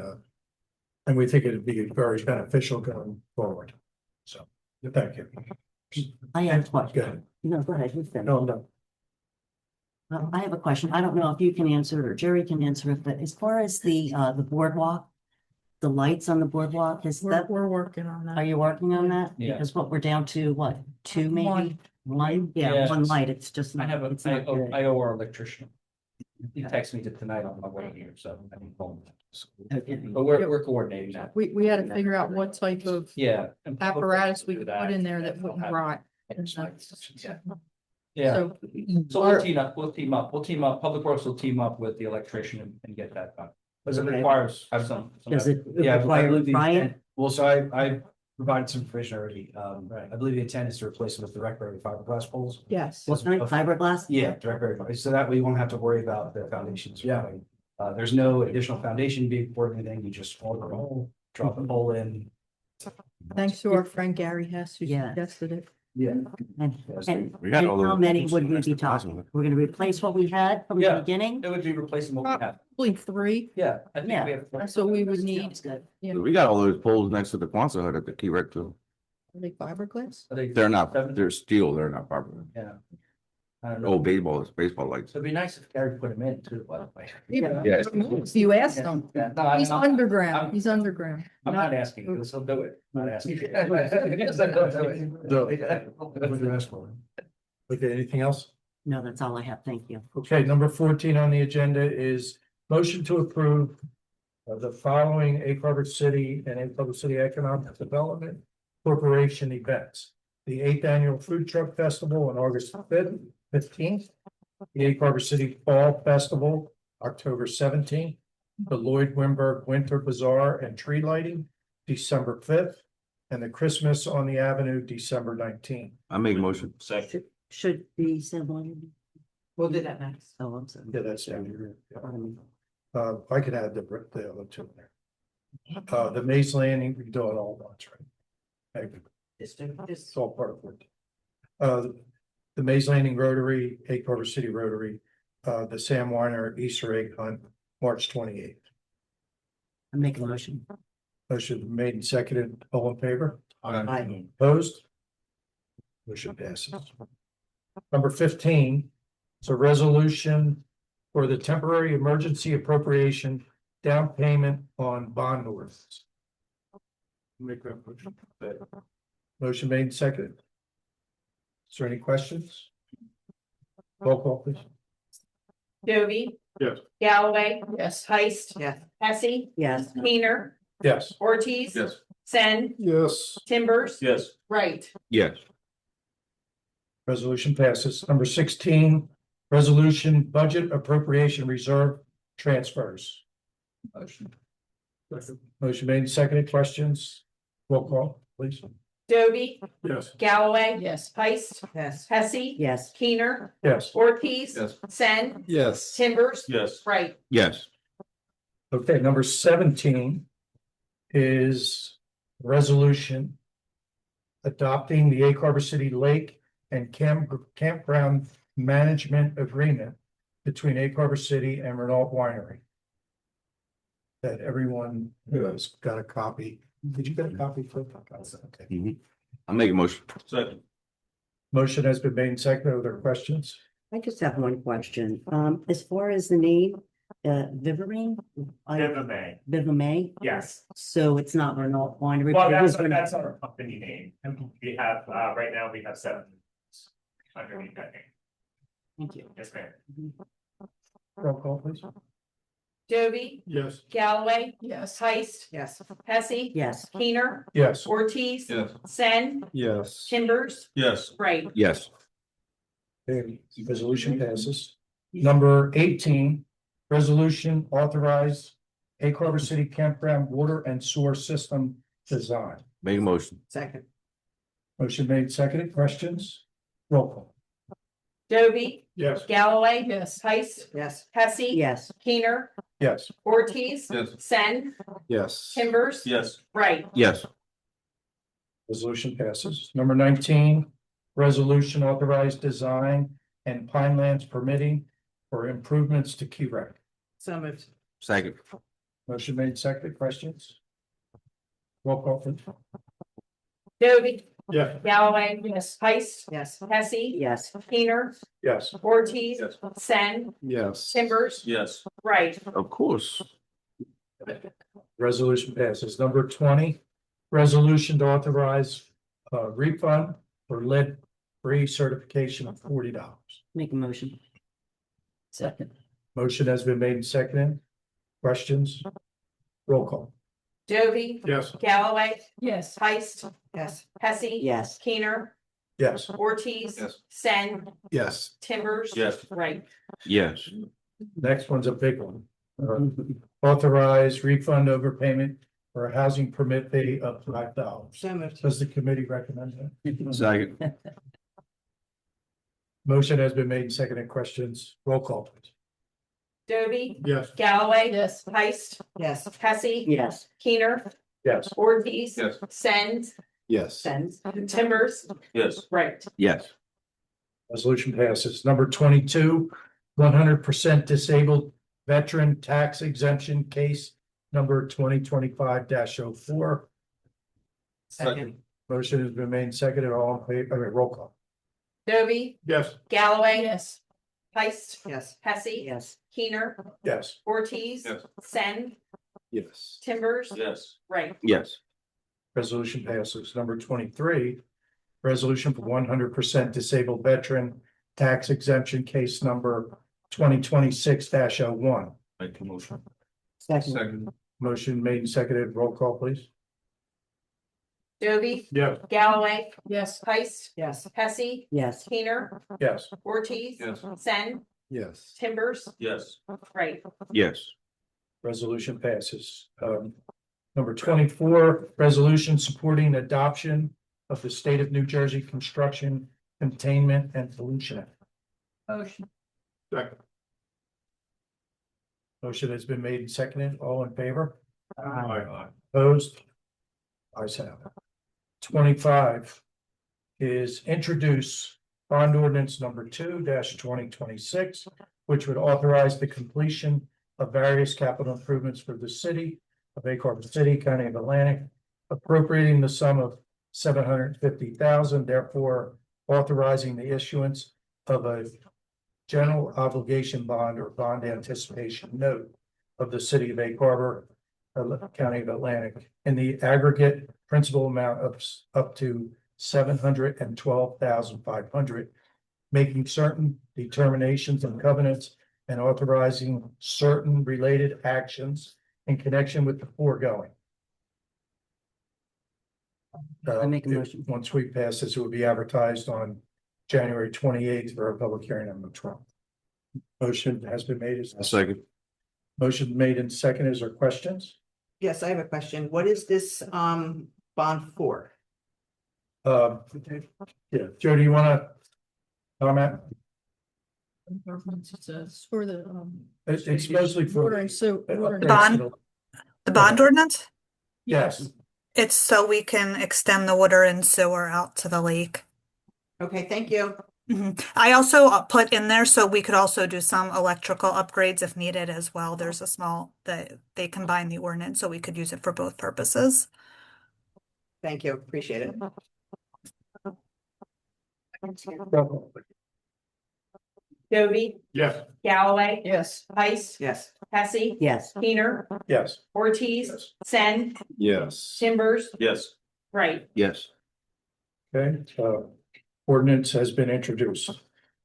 we think it'd be very beneficial going forward. So, thank you. I have a Go question. ahead. No, go ahead. You finish. No. Well, I have a question. I don't know if you can answer it or Jerry can answer it, but as far as the boardwalk, the lights on the boardwalk, is that, We're working on are that. you working on that? Yeah. Because what we're down to, what, 2 maybe? One. One, yeah, Yeah. one light. It's just. I have a, it's not good. I owe our electrician. He texted me tonight on my way here, so I didn't phone him. Okay. But we're coordinating that. We had to figure out what type of Yeah. and public apparatus we do could that, put in there that and they'll wouldn't have rot. Yeah. Yeah, So. so we'll team up, Public Works will team up with the electrician and get that done. Because it Okay. requires some. Does it Yeah, I require believe the Brian? intent, well, so I provided some information already. Right. I believe the intent is to replace them with direct buried fiberglass poles. Yes. What's that, fiberglass? Yeah, direct buried fiber, so that way you won't have to worry about the foundations. Yeah. There's no additional foundation being poured or anything, you just fall the hole, drop the hole in. Thanks to our friend Gary Hess who Yeah. suggested it. Yeah. And We got all how those- many would we be talking? We're gonna replace what we had from the Yeah. beginning? It would be replacing what we have. Probably 3. Yeah, I think Yeah. we have. That's what we would need. Sounds good. Yeah. We got all those poles next to the Quonset hut at the Key Rec too. Are they fiberglass? Are they- They're not, Seven? they're steel, they're not fiber. Yeah. I don't know. Oh, baseball lights. It'd be nice if Gary put him in too, by the way. Yes. If you asked him, Yeah, no, I- he's I'm- underground, I'm- he's underground. I'm not asking, because he'll do it. I'm not asking. Okay, anything else? No, that's all I have. Thank you. Okay, number 14 on the agenda is motion to approve the following Egg Harbor City and Egg Harbor City Economic Development Corporation events. The 8th Annual Food Truck Festival on August 5th, 15th. The Egg Harbor City Fall Festival, October 17th. The Lloyd Wimberg Winter Bazaar and Tree Lighting, December 5th. And the Christmas on the Avenue, December 19th. I make a motion. Should be similar. We'll do that next. Oh, I'm sorry. Yeah, that's down here. I could add the other two in there. The Maze Landing, we can do it all at once, right? Okay. It's all part of it. The Maze Landing Rotary, Egg Harbor City Rotary, the Sam Weiner Easter egg hunt, March 28th. I make a motion. Motion made and seconded, all in favor? Aye. Opposed? Motion passes. Number 15 is a resolution for the temporary emergency appropriation down payment on bond orders. Make that motion. Motion made and seconded. Is there any questions? Roll call, please. Jovi, Yes. Galloway, Yes. Heist, Yes. Hesse, Yes. Keener, Yes. Ortiz. Yes. Sen, Yes. Timbers. Yes. Right. Yes. Resolution passes. Number 16, resolution budget appropriation reserve transfers. Motion. Motion made and seconded. Questions? Roll call, please. Jovi, Yes. Galloway. Yes. Heist, Yes. Hesse. Yes. Keener, Yes. Ortiz. Yes. Sen, Yes. Timbers. Yes. Right. Yes. Okay, number 17 is resolution adopting the Egg Harbor City Lake and Campground Management Agreement between Egg Harbor City and Renault Winery. That everyone who has got a copy. Did you get a copy? Flip? Okay. I'll make a motion. Second. Motion has been made and seconded. Are there questions? I just have one question. As far as the name, Viverine? Vivame? Yes. So it's not Renault Winery. Well, but it is Renault. that's our company name. And we have, right now, we have 7 underneath that name. Thank you. Yes, ma'am. Roll call, please. Jovi, Yes. Galloway, Yes. Heist, Yes. Hesse. Yes. Keener, Yes. Ortiz. Yes. Sen, Yes. Timbers. Yes. Right. Yes. Okay, resolution passes. Number 18, resolution authorize Egg Harbor City Campground Water and Sewer System Design. Make a motion. Second. Motion made, seconded. Questions? Roll call. Jovi, Yes. Galloway. Yes. Heist, Yes. Hesse. Yes. Keener, Yes. Ortiz. Yes. Sen, Yes. Timbers. Yes. Right. Yes. Resolution passes. Number 19, resolution authorized design and Pinelands permitting for improvements to Key Rec. So moved. Second. Motion made, seconded. Questions? Roll call, please. Jovi, Yes. Galloway. Yes. Heist, Yes. Hesse. Yes. Keener, Yes. Ortiz. Yes. Sen, Yes. Timbers. Yes. Right. Of course. Resolution passes. Number 20, resolution to authorize refund for lead-free certification of $40. Make a motion. Second. Motion has been made and seconded. Questions? Roll call. Jovi, Yes. Galloway, Yes. Heist, Yes. Hesse. Yes. Keener, Yes. Ortiz. Yes. Sen, Yes. Timbers. Yes. Right. Yes. Next one's a big one. Authorize refund overpayment for a housing permit fee of $5. So moved. Does the committee recommend that? Second. Motion has been made and seconded. Questions? Roll call, please. Jovi, Yes. Galloway. Yes. Heist, Yes. Hesse. Yes. Keener, Yes. Ortiz. Yes. Sen, Yes. Timbers. Yes. Right. Yes. Resolution passes. Number 22, 100% disabled veteran tax exemption case number 2025-04. Second. Motion has been made and seconded. All in favor, roll call. Jovi, Yes. Galloway. Yes. Heist, Yes. Hesse. Yes. Keener, Yes. Ortiz. Yes. Sen, Yes. Timbers. Yes. Right. Yes. Resolution passes. Number 23, resolution for 100% disabled veteran tax exemption case number 2026-01. Make a motion. Second. Motion made and seconded. Roll call, please. Jovi, Yes. Galloway, Yes. Heist, Yes. Hesse, Yes. Keener, Yes. Ortiz. Yes. Sen, Yes. Timbers. Yes. Right. Yes. Resolution passes. Number 24, resolution supporting adoption of the state of New Jersey Construction Containment and Pollution Act. Motion. Second. Motion has been made and seconded. All in favor? Aye. Opposed? Ayes have it. 25 is introduce bond ordinance number 2-2026, which would authorize the completion of various capital improvements for the city of Acorn City, County of Atlantic, appropriating the sum of $750,000, therefore authorizing the issuance of a general obligation bond or bond anticipation note of the city of Egg Harbor, County of Atlantic, in the aggregate principal amount of up to $712,500, making certain determinations and covenants and authorizing certain related actions in connection with the foregoing. I make a motion. Once we pass this, it will be advertised on January 28th for a public hearing on the 12th. Motion has been made. Is A second. motion made and second. Is there questions? Yes, I have a question. What is this bond for? Yeah, Joe, do you want to comment? It's for the, It's mostly for. water and so. water and- Bond? The bond ordinance? Yes. It's so we can extend the water and sewer out to the lake. Okay, thank you. I also put in there so we could also do some electrical upgrades if needed as well. There's a small that they combine the ordinance, so we could use it for both purposes. Thank you. Appreciate it. Dovey, Yes. Galloway, Yes. Heiss, Yes. Hesse, Yes. Keener, Yes. Ortiz, Sen, Yes. Timbers, Yes. Wright. Yes. Okay, ordinance has been introduced.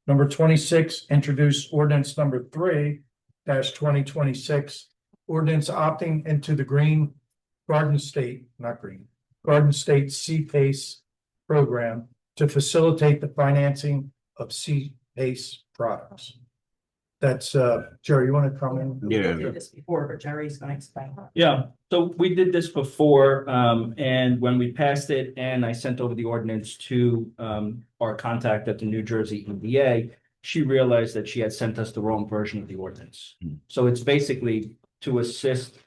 Number 26, introduce ordinance number 3-2026. Ordinance opting into the Garden State C-PACE program to facilitate the financing of C-PACE products. That's Jerry, you want to comment? We did this before, but Jerry's gonna explain. Yeah, so we did this before, and when we passed it and I sent over the ordinance to our contact at the New Jersey EDA, she realized that she had sent us the wrong version of the ordinance. So it's basically to assist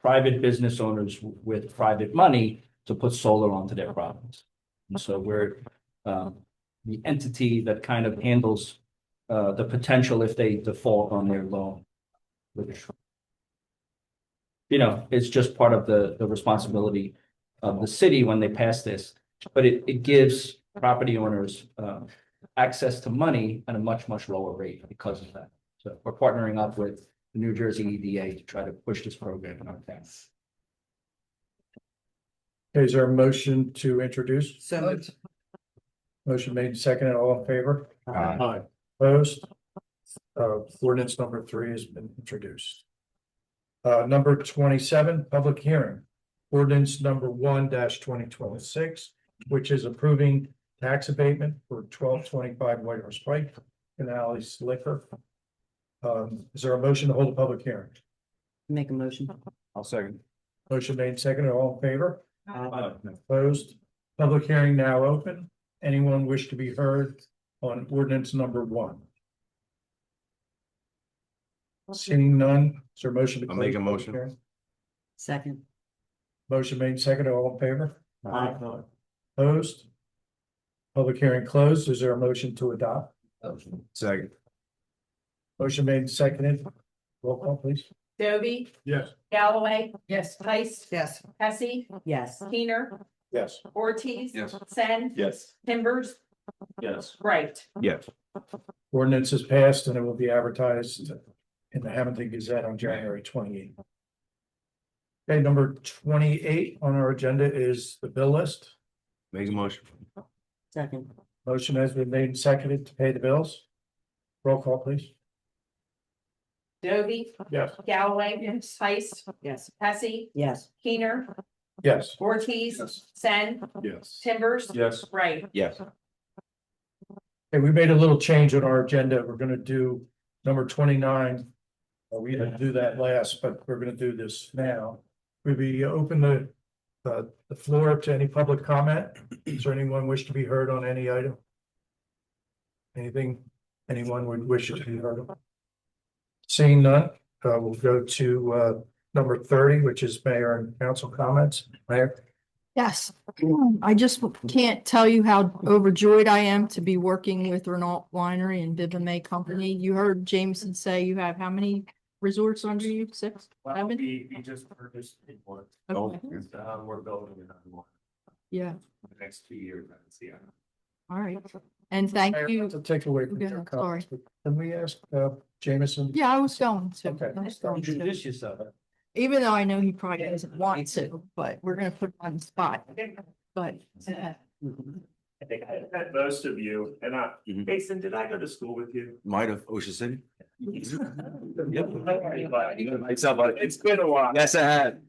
private business owners with private money to put solar onto their properties. And so we're the entity that kind of handles the potential if they default on their loan, which, you know, it's just part of the responsibility of the city when they pass this. But it gives property owners access to money at a much, much lower rate because of that. So we're partnering up with the New Jersey EDA to try to push this program in our town. Is there a motion to introduce? So moved. Motion made and seconded. All in favor? Aye. Opposed? Ordinance number 3 has been introduced. Number 27, public hearing. Ordinance number 1-2026, which is approving tax abatement for 1225 White Horse Pike, Canales Liquor. Is there a motion to hold a public hearing? Make a motion. I'll second. Motion made and seconded. All in favor? Aye. Opposed? Public hearing now open. Anyone wish to be heard on ordinance number 1? Seeing none, is there a motion to? I'll make a close the public motion. hearing? Second. Motion made and seconded. All in favor? Aye. Opposed? Public hearing closed. Is there a motion to adopt? Second. Motion made and seconded. Roll call, please. Dovey, Yes. Galloway, Yes. Heiss, Yes. Hesse, Yes. Keener, Yes. Ortiz, Yes. Sen, Yes. Timbers, Yes. Wright. Yes. Ordinance is passed and it will be advertised in the Hamilton Gazette on January 28th. Okay, number 28 on our agenda is the bill list. Make a motion. Second. Motion has been made and seconded to pay the bills. Roll call, please. Dovey, Yes. Galloway, Heiss, Yes. Hesse, Yes. Keener, Yes. Ortiz, Yes. Sen, Yes. Timbers, Yes. Wright. Yes. Okay, we made a little change on our agenda. We're gonna do number 29. We didn't do that last, but we're gonna do this now. We open the floor to any public comment. Is there anyone wish to be heard on any item? Anything Anyone would wish to be heard? Seeing none, we'll go to number 30, which is mayor and council comments. Mayor? Yes, I just can't tell you how overjoyed I am to be working with Renault Winery and Viva May Company. You heard Jameson say you have how many resorts under you? 6, 7? We just purchased one. Okay. We're building another one Yeah, in the next 2 years. Yeah. all right. And thank Mayor, you. not to take away from Go your ahead, comments, but can we ask Jameson? Yeah, I was going to. Okay. I was going to. Introduce yourself. Even though I know he probably doesn't want to, but we're gonna put him on the spot. But I think I met most of you, and Jason, did I go to school with you? Might have Ocean City. It's been a while. Yes, I had.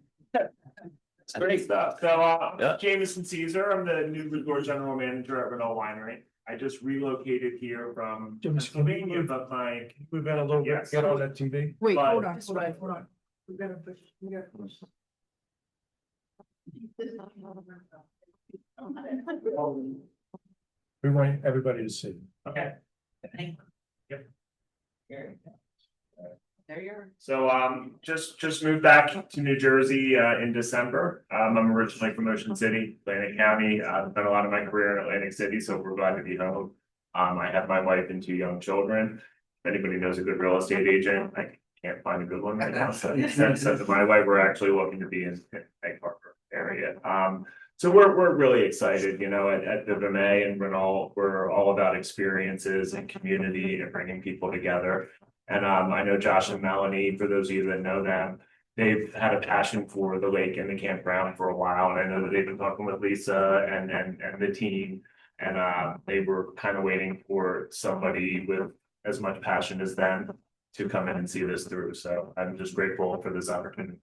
It's great stuff. So, Yeah. Jameson Caesar, I'm the new resort general manager at Renault Winery. I just relocated here from Jameson, Pennsylvania, but my, we've got a little bit, Yes. get on that TV. wait, But- hold on. We gotta push. We want everybody to see. okay. There you are. So, just moved back to New Jersey, in December. I'm originally from Ocean City, Atlantic County. I've spent a lot of my career in Atlantic City, so we're glad to be home. I have my wife and 2 young children. If anybody knows a good real estate agent, I can't find a good one right now. So since my wife, we're actually looking to be in Egg Harbor area. So we're really excited, you know, at Viva May and Renault, we're all about experiences and community and bringing people together. And I know Josh and Melanie, for those of you that know them, they've had a passion for the lake and the campground for a while. And I know that they've been talking with Lisa and the team. And they were kind of waiting for somebody with as much passion as them to come in and see this through. So I'm just grateful for this opportunity.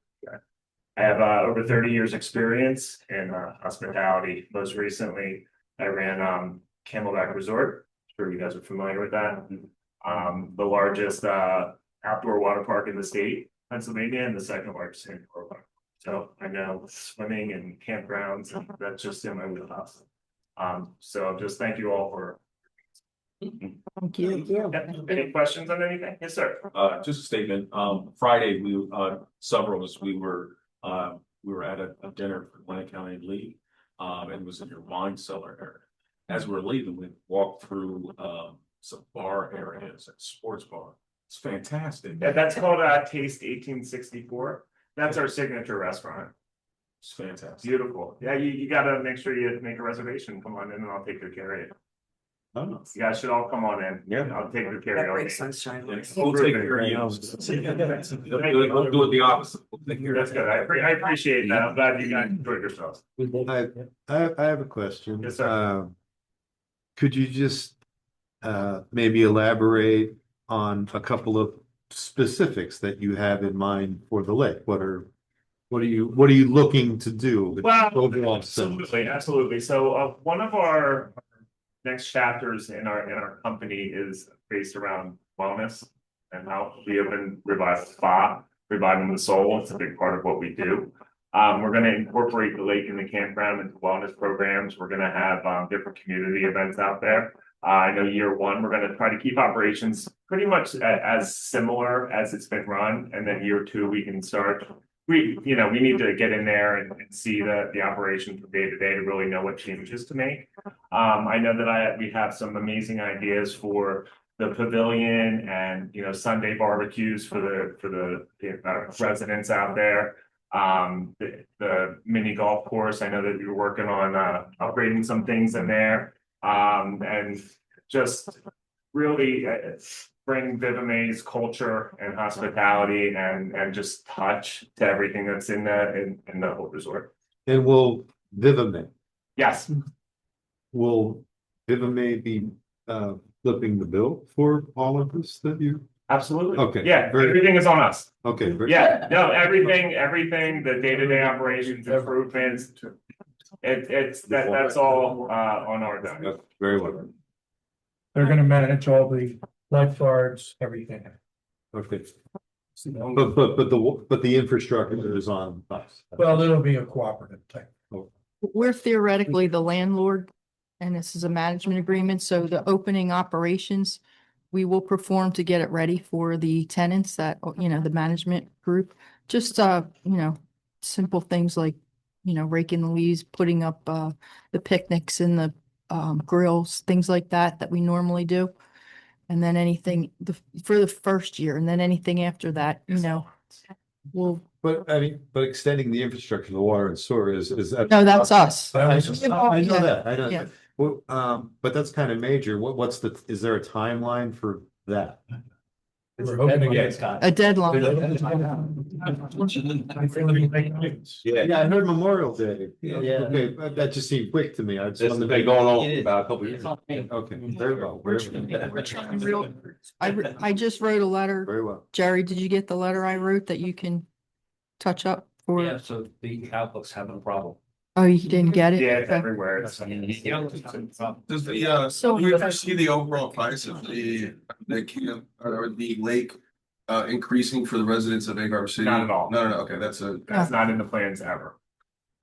I have over 30 years experience in hospitality. Most recently, I ran Camelback Resort. I'm sure you guys are familiar with that. The largest outdoor water park in the state, Pennsylvania, and the second largest indoor park. So I know swimming and campgrounds, and that's just in my wheelhouse. So just thank you all for. Thank you. Yep. Any questions on anything? Yes, sir. Just a statement. Friday, several of us, we were at a dinner for Atlantic County League. And it was in your wine cellar area. As we're leaving, we walked through some bar areas and sports bar. It's fantastic. Yeah, that's called Taste 1864. That's our signature restaurant. It's fantastic. Beautiful. Yeah, you gotta make sure you make a reservation. Come on in and I'll take good care of you. Oh, you guys should all come on in. Yeah, I'll take good care That of you. great sunshine. We'll take care of you. We'll do it the opposite. That's good. I appreciate that. I'm glad you guys enjoyed yourselves. I have a question. Yes, sir. Could you just maybe elaborate on a couple of specifics that you have in mind for the lake? What are you looking to do? Well, Overall sense? absolutely. So one of our next chapters in our company is based around wellness and how we open Revival Spa, reviving the soul. It's a big part of what we do. We're going to incorporate the lake and the campground into wellness programs. We're going to have different community events out there. I know year one, we're going to try to keep operations pretty much as similar as it's been run. And then year two, we can start. We need to get in there and see the operation from day to day to really know what changes to make. I know that we have some amazing ideas for the pavilion and, Sunday barbecues for the residents out there. The mini golf course, I know that you're working on upgrading some things in there. And just really bring Viva May's culture and hospitality and just touch to everything that's in the whole resort. And will Viva May? Yes. Will Viva May be flipping the bill for all of this that you? Absolutely. Okay. Yeah, everything is on us. Okay. Yeah, no, everything, the day-to-day operations, improvements. That's all on our dime. Very well. They're gonna manage all the lifeguards, everything. Okay. But the infrastructure is on us. Well, it'll be a cooperative type. We're theoretically the landlord, and this is a management agreement, so the opening operations we will perform to get it ready for the tenants that, the management group. Just, simple things like, raking the leaves, putting up, the picnics and the, grills, things like that we normally do. And then anything for the first year, and then anything after that, we'll. But extending the infrastructure, the water and sewer is that? No, that's us. I know Yeah. that, I know. Yeah. that. Well, but that's kind of major. Is there a timeline for that? We're hoping to get. A deadline. Yeah, I heard Memorial Day. Yeah. Okay, but that just seemed quick to me. I just This has wanted to been make. going on for about a couple years. Okay, very well, We're trying real. I just wrote a letter. very well. Jerry, did you get the letter I wrote that you can touch up for? Yeah, so the Outlook's having a problem. Oh, you didn't get it? Yeah, it's Okay. everywhere. Does So- you ever see the overall price of the camp or the lake increasing for the residents of Egg Harbor City? Not at all. No, okay, That's not in the plans ever.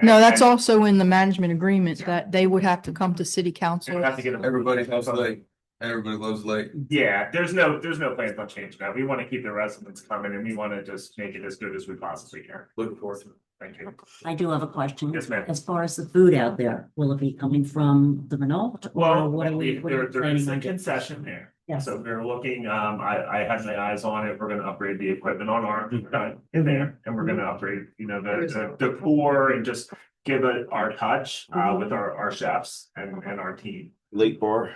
No, that's And- also in the management agreement that they would have to come to city council. and have to get a- Everybody loves the lake. Everybody loves the lake. Yeah, there's no plans on changing that. We want to keep the residents coming and we want to just make it as good as we possibly can. Looking forward to it. Thank you. I do have a question. Yes, ma'am. As far as the food out there, will it be coming from the Renault? Or Well, what are we there is planning a on doing? concession there. Yes. So we're looking, I had my eyes on it. We're gonna upgrade the equipment on our, in there. And we're gonna upgrade, the decor and just give it our touch, with our chefs and our team. Lake bar.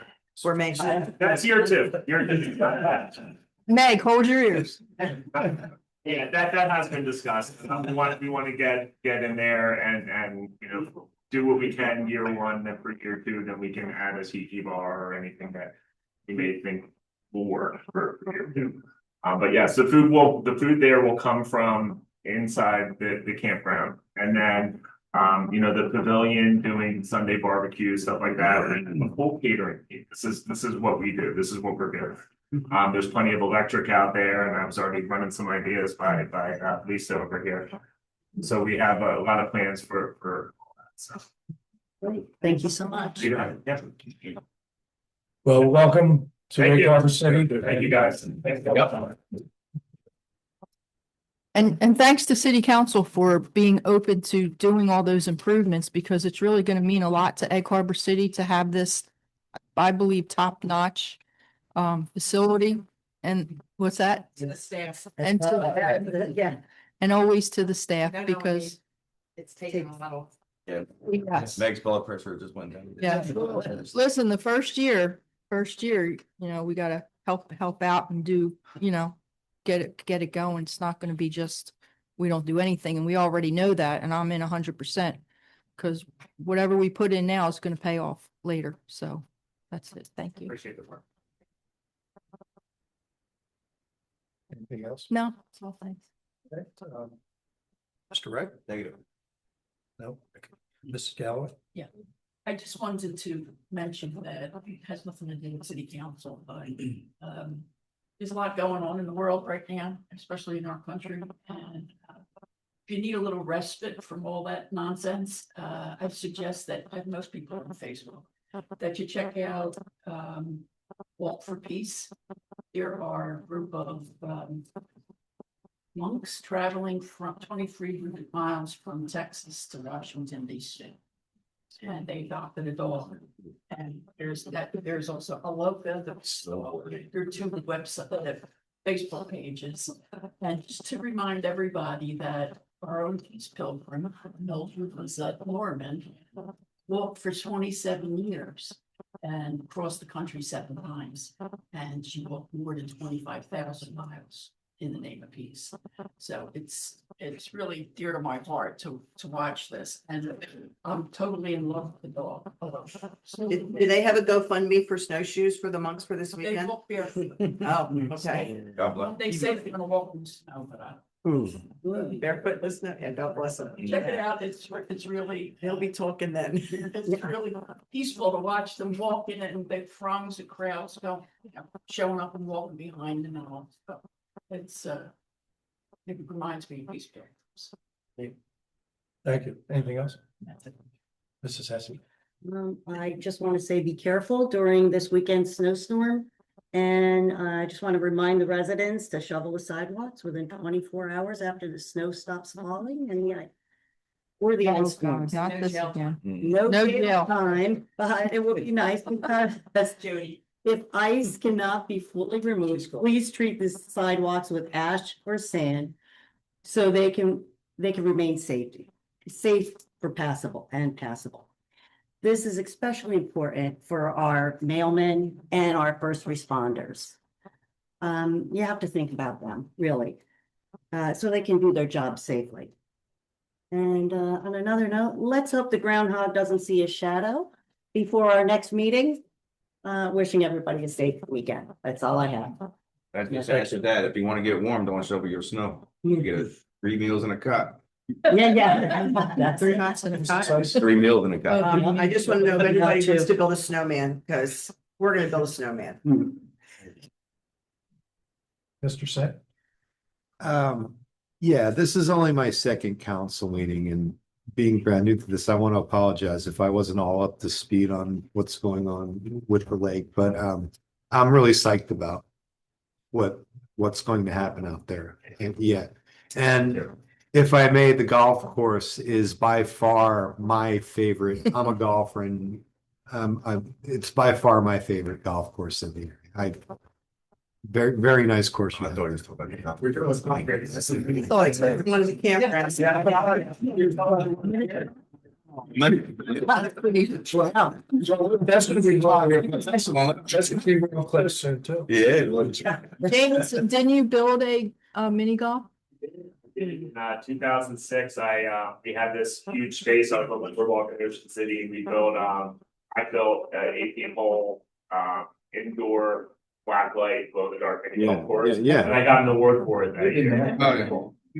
We're making. That's year two. Meg, hold your ears. Yeah, that has been discussed. We want to get in there and, do what we can year one, then for year two, then we can add a tiki bar or anything that we may think will work for year two. But yes, the food there will come from inside the campground. And then, the pavilion doing Sunday barbecue, stuff like that, and the whole catering. This is what we do. This is what we're doing. There's plenty of electric out there and I was already running some ideas by Lisa over here. So we have a lot of plans for all that stuff. Great. Thank you so much. Yeah. Well, welcome to Thank Egg you. Harbor City. Thank you, guys. Thank you. And thanks to city council for being open to doing all those improvements because it's really going to mean a lot to Egg Harbor City to have this, I believe, top-notch facility. And what's that? To the staff. And to, Yeah. and always to the staff No, no, because, It's taking a little. Yeah. yes. Meg's blood pressure just went down. Yeah. Listen, the first year, we gotta help out and do, get it going. It's not gonna be just, we don't do anything and we already know that and I'm in 100%. Cause whatever we put in now is gonna pay off later. So that's it. Thank you. Appreciate the work. Anything else? No, that's all, thanks. Okay, Mr. Wright? Negative. No. Mrs. Galloway? I just wanted to mention that it has nothing to do with city council, but there's a lot going on in the world right now, especially in our country. And if you need a little respite from all that nonsense, I suggest that, I have most people on Facebook, that you check out Walk for Peace. There are a group of monks traveling from 2,300 miles from Texas to Washington, DC. And they adopted a dog. And there's also a logo that's, there are two website, Facebook pages. And just to remind everybody that our own peace pilgrim, Mildred Mormon, walked for 27 years and crossed the country 7 times. And she walked more than 25,000 miles in the name of peace. So it's really dear to my heart to watch this. And I'm totally in love with the dog. So Do they have a GoFundMe for snowshoes for the monks for this they weekend? walk barefoot. Oh, okay. God bless. They say they're gonna walk in the snow, but Barefoot in the snow. Yeah, God bless them. check it out. It's really, He'll be talking then. it's really peaceful to watch them walking and the throngs of crowds go, showing up and walking behind them and all. So it's, it reminds me of peace pilgrims. Thank you. Anything else? That's it. Mrs. Hesse? I just want to say be careful during this weekend's snowstorm. And I just want to remind the residents to shovel the sidewalks within 24 hours after the snow stops falling and or the ice storms. Not this again. No No jail jail. time, but it would be nice because Jody. if ice cannot be fully removed, please treat the sidewalks with ash or sand so they can remain safe for passable. This is especially important for our mailmen and our first responders. You have to think about them, really, so they can do their job safely. And on another note, let's hope the groundhog doesn't see a shadow before our next meeting. Wishing everybody a safe weekend. That's all I have. That's just answer that. If you want to get warm, don't shovel your snow. You get 3 meals in a cup. Yeah. That's 3 months in a cot. 3 meals in a cup. I just want to know if anybody wants to build a snowman, because we're gonna build a snowman. Mr. Set? Yeah, this is only my second council meeting, and being brand new to this, I want to apologize if I wasn't all up to speed on what's going on with the lake, but I'm really psyched about what's going to happen out there. And if I may, the golf course is by far my favorite. I'm a golfer, and it's by far my favorite golf course in the area. Very, very nice course. I thought you were talking about One of the campgrounds. That's gonna be live. That's gonna be real close soon too. Yeah. Jameson, didn't you build a mini golf? In 2006, we had this huge space on the Boardwalk in Ocean City. We built, I built an 18-hole indoor black light glow in the dark mini golf course. Yeah. And I got an award for it that year.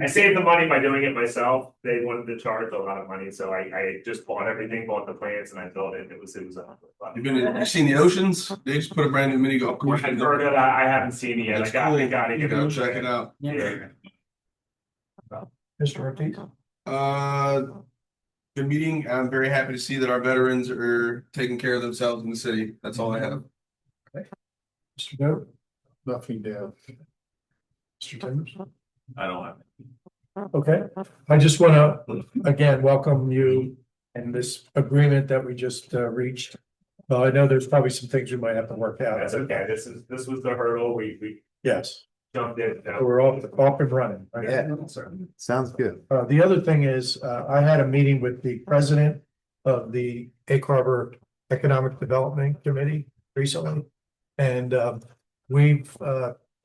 I saved the money by doing it myself. They wanted to charge a lot of money, so I just bought everything, bought the plans, and I built it. It was You've seen the Oceans? They just put a brand new mini golf course. I've heard it. I haven't seen it yet. I got to You get go it. check it out. Yeah. Mr. Ortiz? Good meeting. I'm very happy to see that our veterans are taking care of themselves in the city. That's all I have. Mr. Goat? Nothing down. Mr. Timbers? I don't have. Okay, I just want to again welcome you and this agreement that we just reached. Well, I know there's probably some things we might have to work out. That's okay. This was the hurdle. We Yes, jumped in. we're off and running. Right? Yeah. Sounds good. The other thing is, I had a meeting with the president of the Egg Harbor Economic Development Committee recently. And we've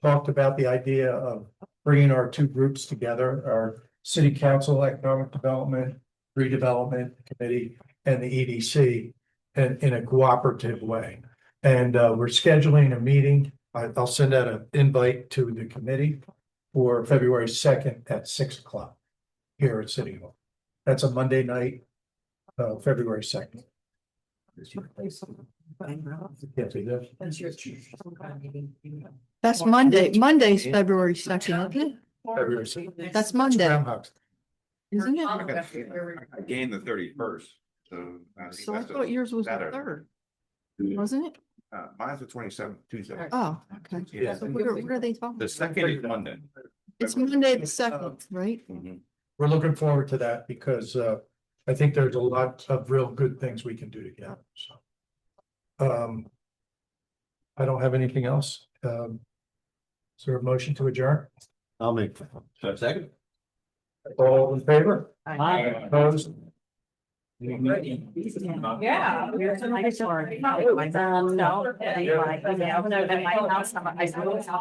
talked about the idea of bringing our two groups together, our City Council Economic Development, Redevelopment Committee, and the EDC in a cooperative way. And we're scheduling a meeting. I'll send out an invite to the committee for February 2nd at 6 o'clock here at City Hall. That's a Monday night, February 2nd. Can't see that. That's Monday. Monday's February 2nd, isn't it? February 2nd. That's Monday, Groundhog's isn't it? I gained the 31st. So I thought yours was the Saturday. 3rd, wasn't it? Mine's the 27th, Tuesday. Oh, okay. Yeah. So what are they talking? The second is Monday. It's Monday the 2nd, right? Mhm. We're looking forward to that because I think there's a lot of real good things we can do together, so. I don't have anything else. Is there a motion to adjourn? I'll make that. Second. All in favor? Aye. Opposed? Yeah. Sorry. No. Yeah, I know that my house,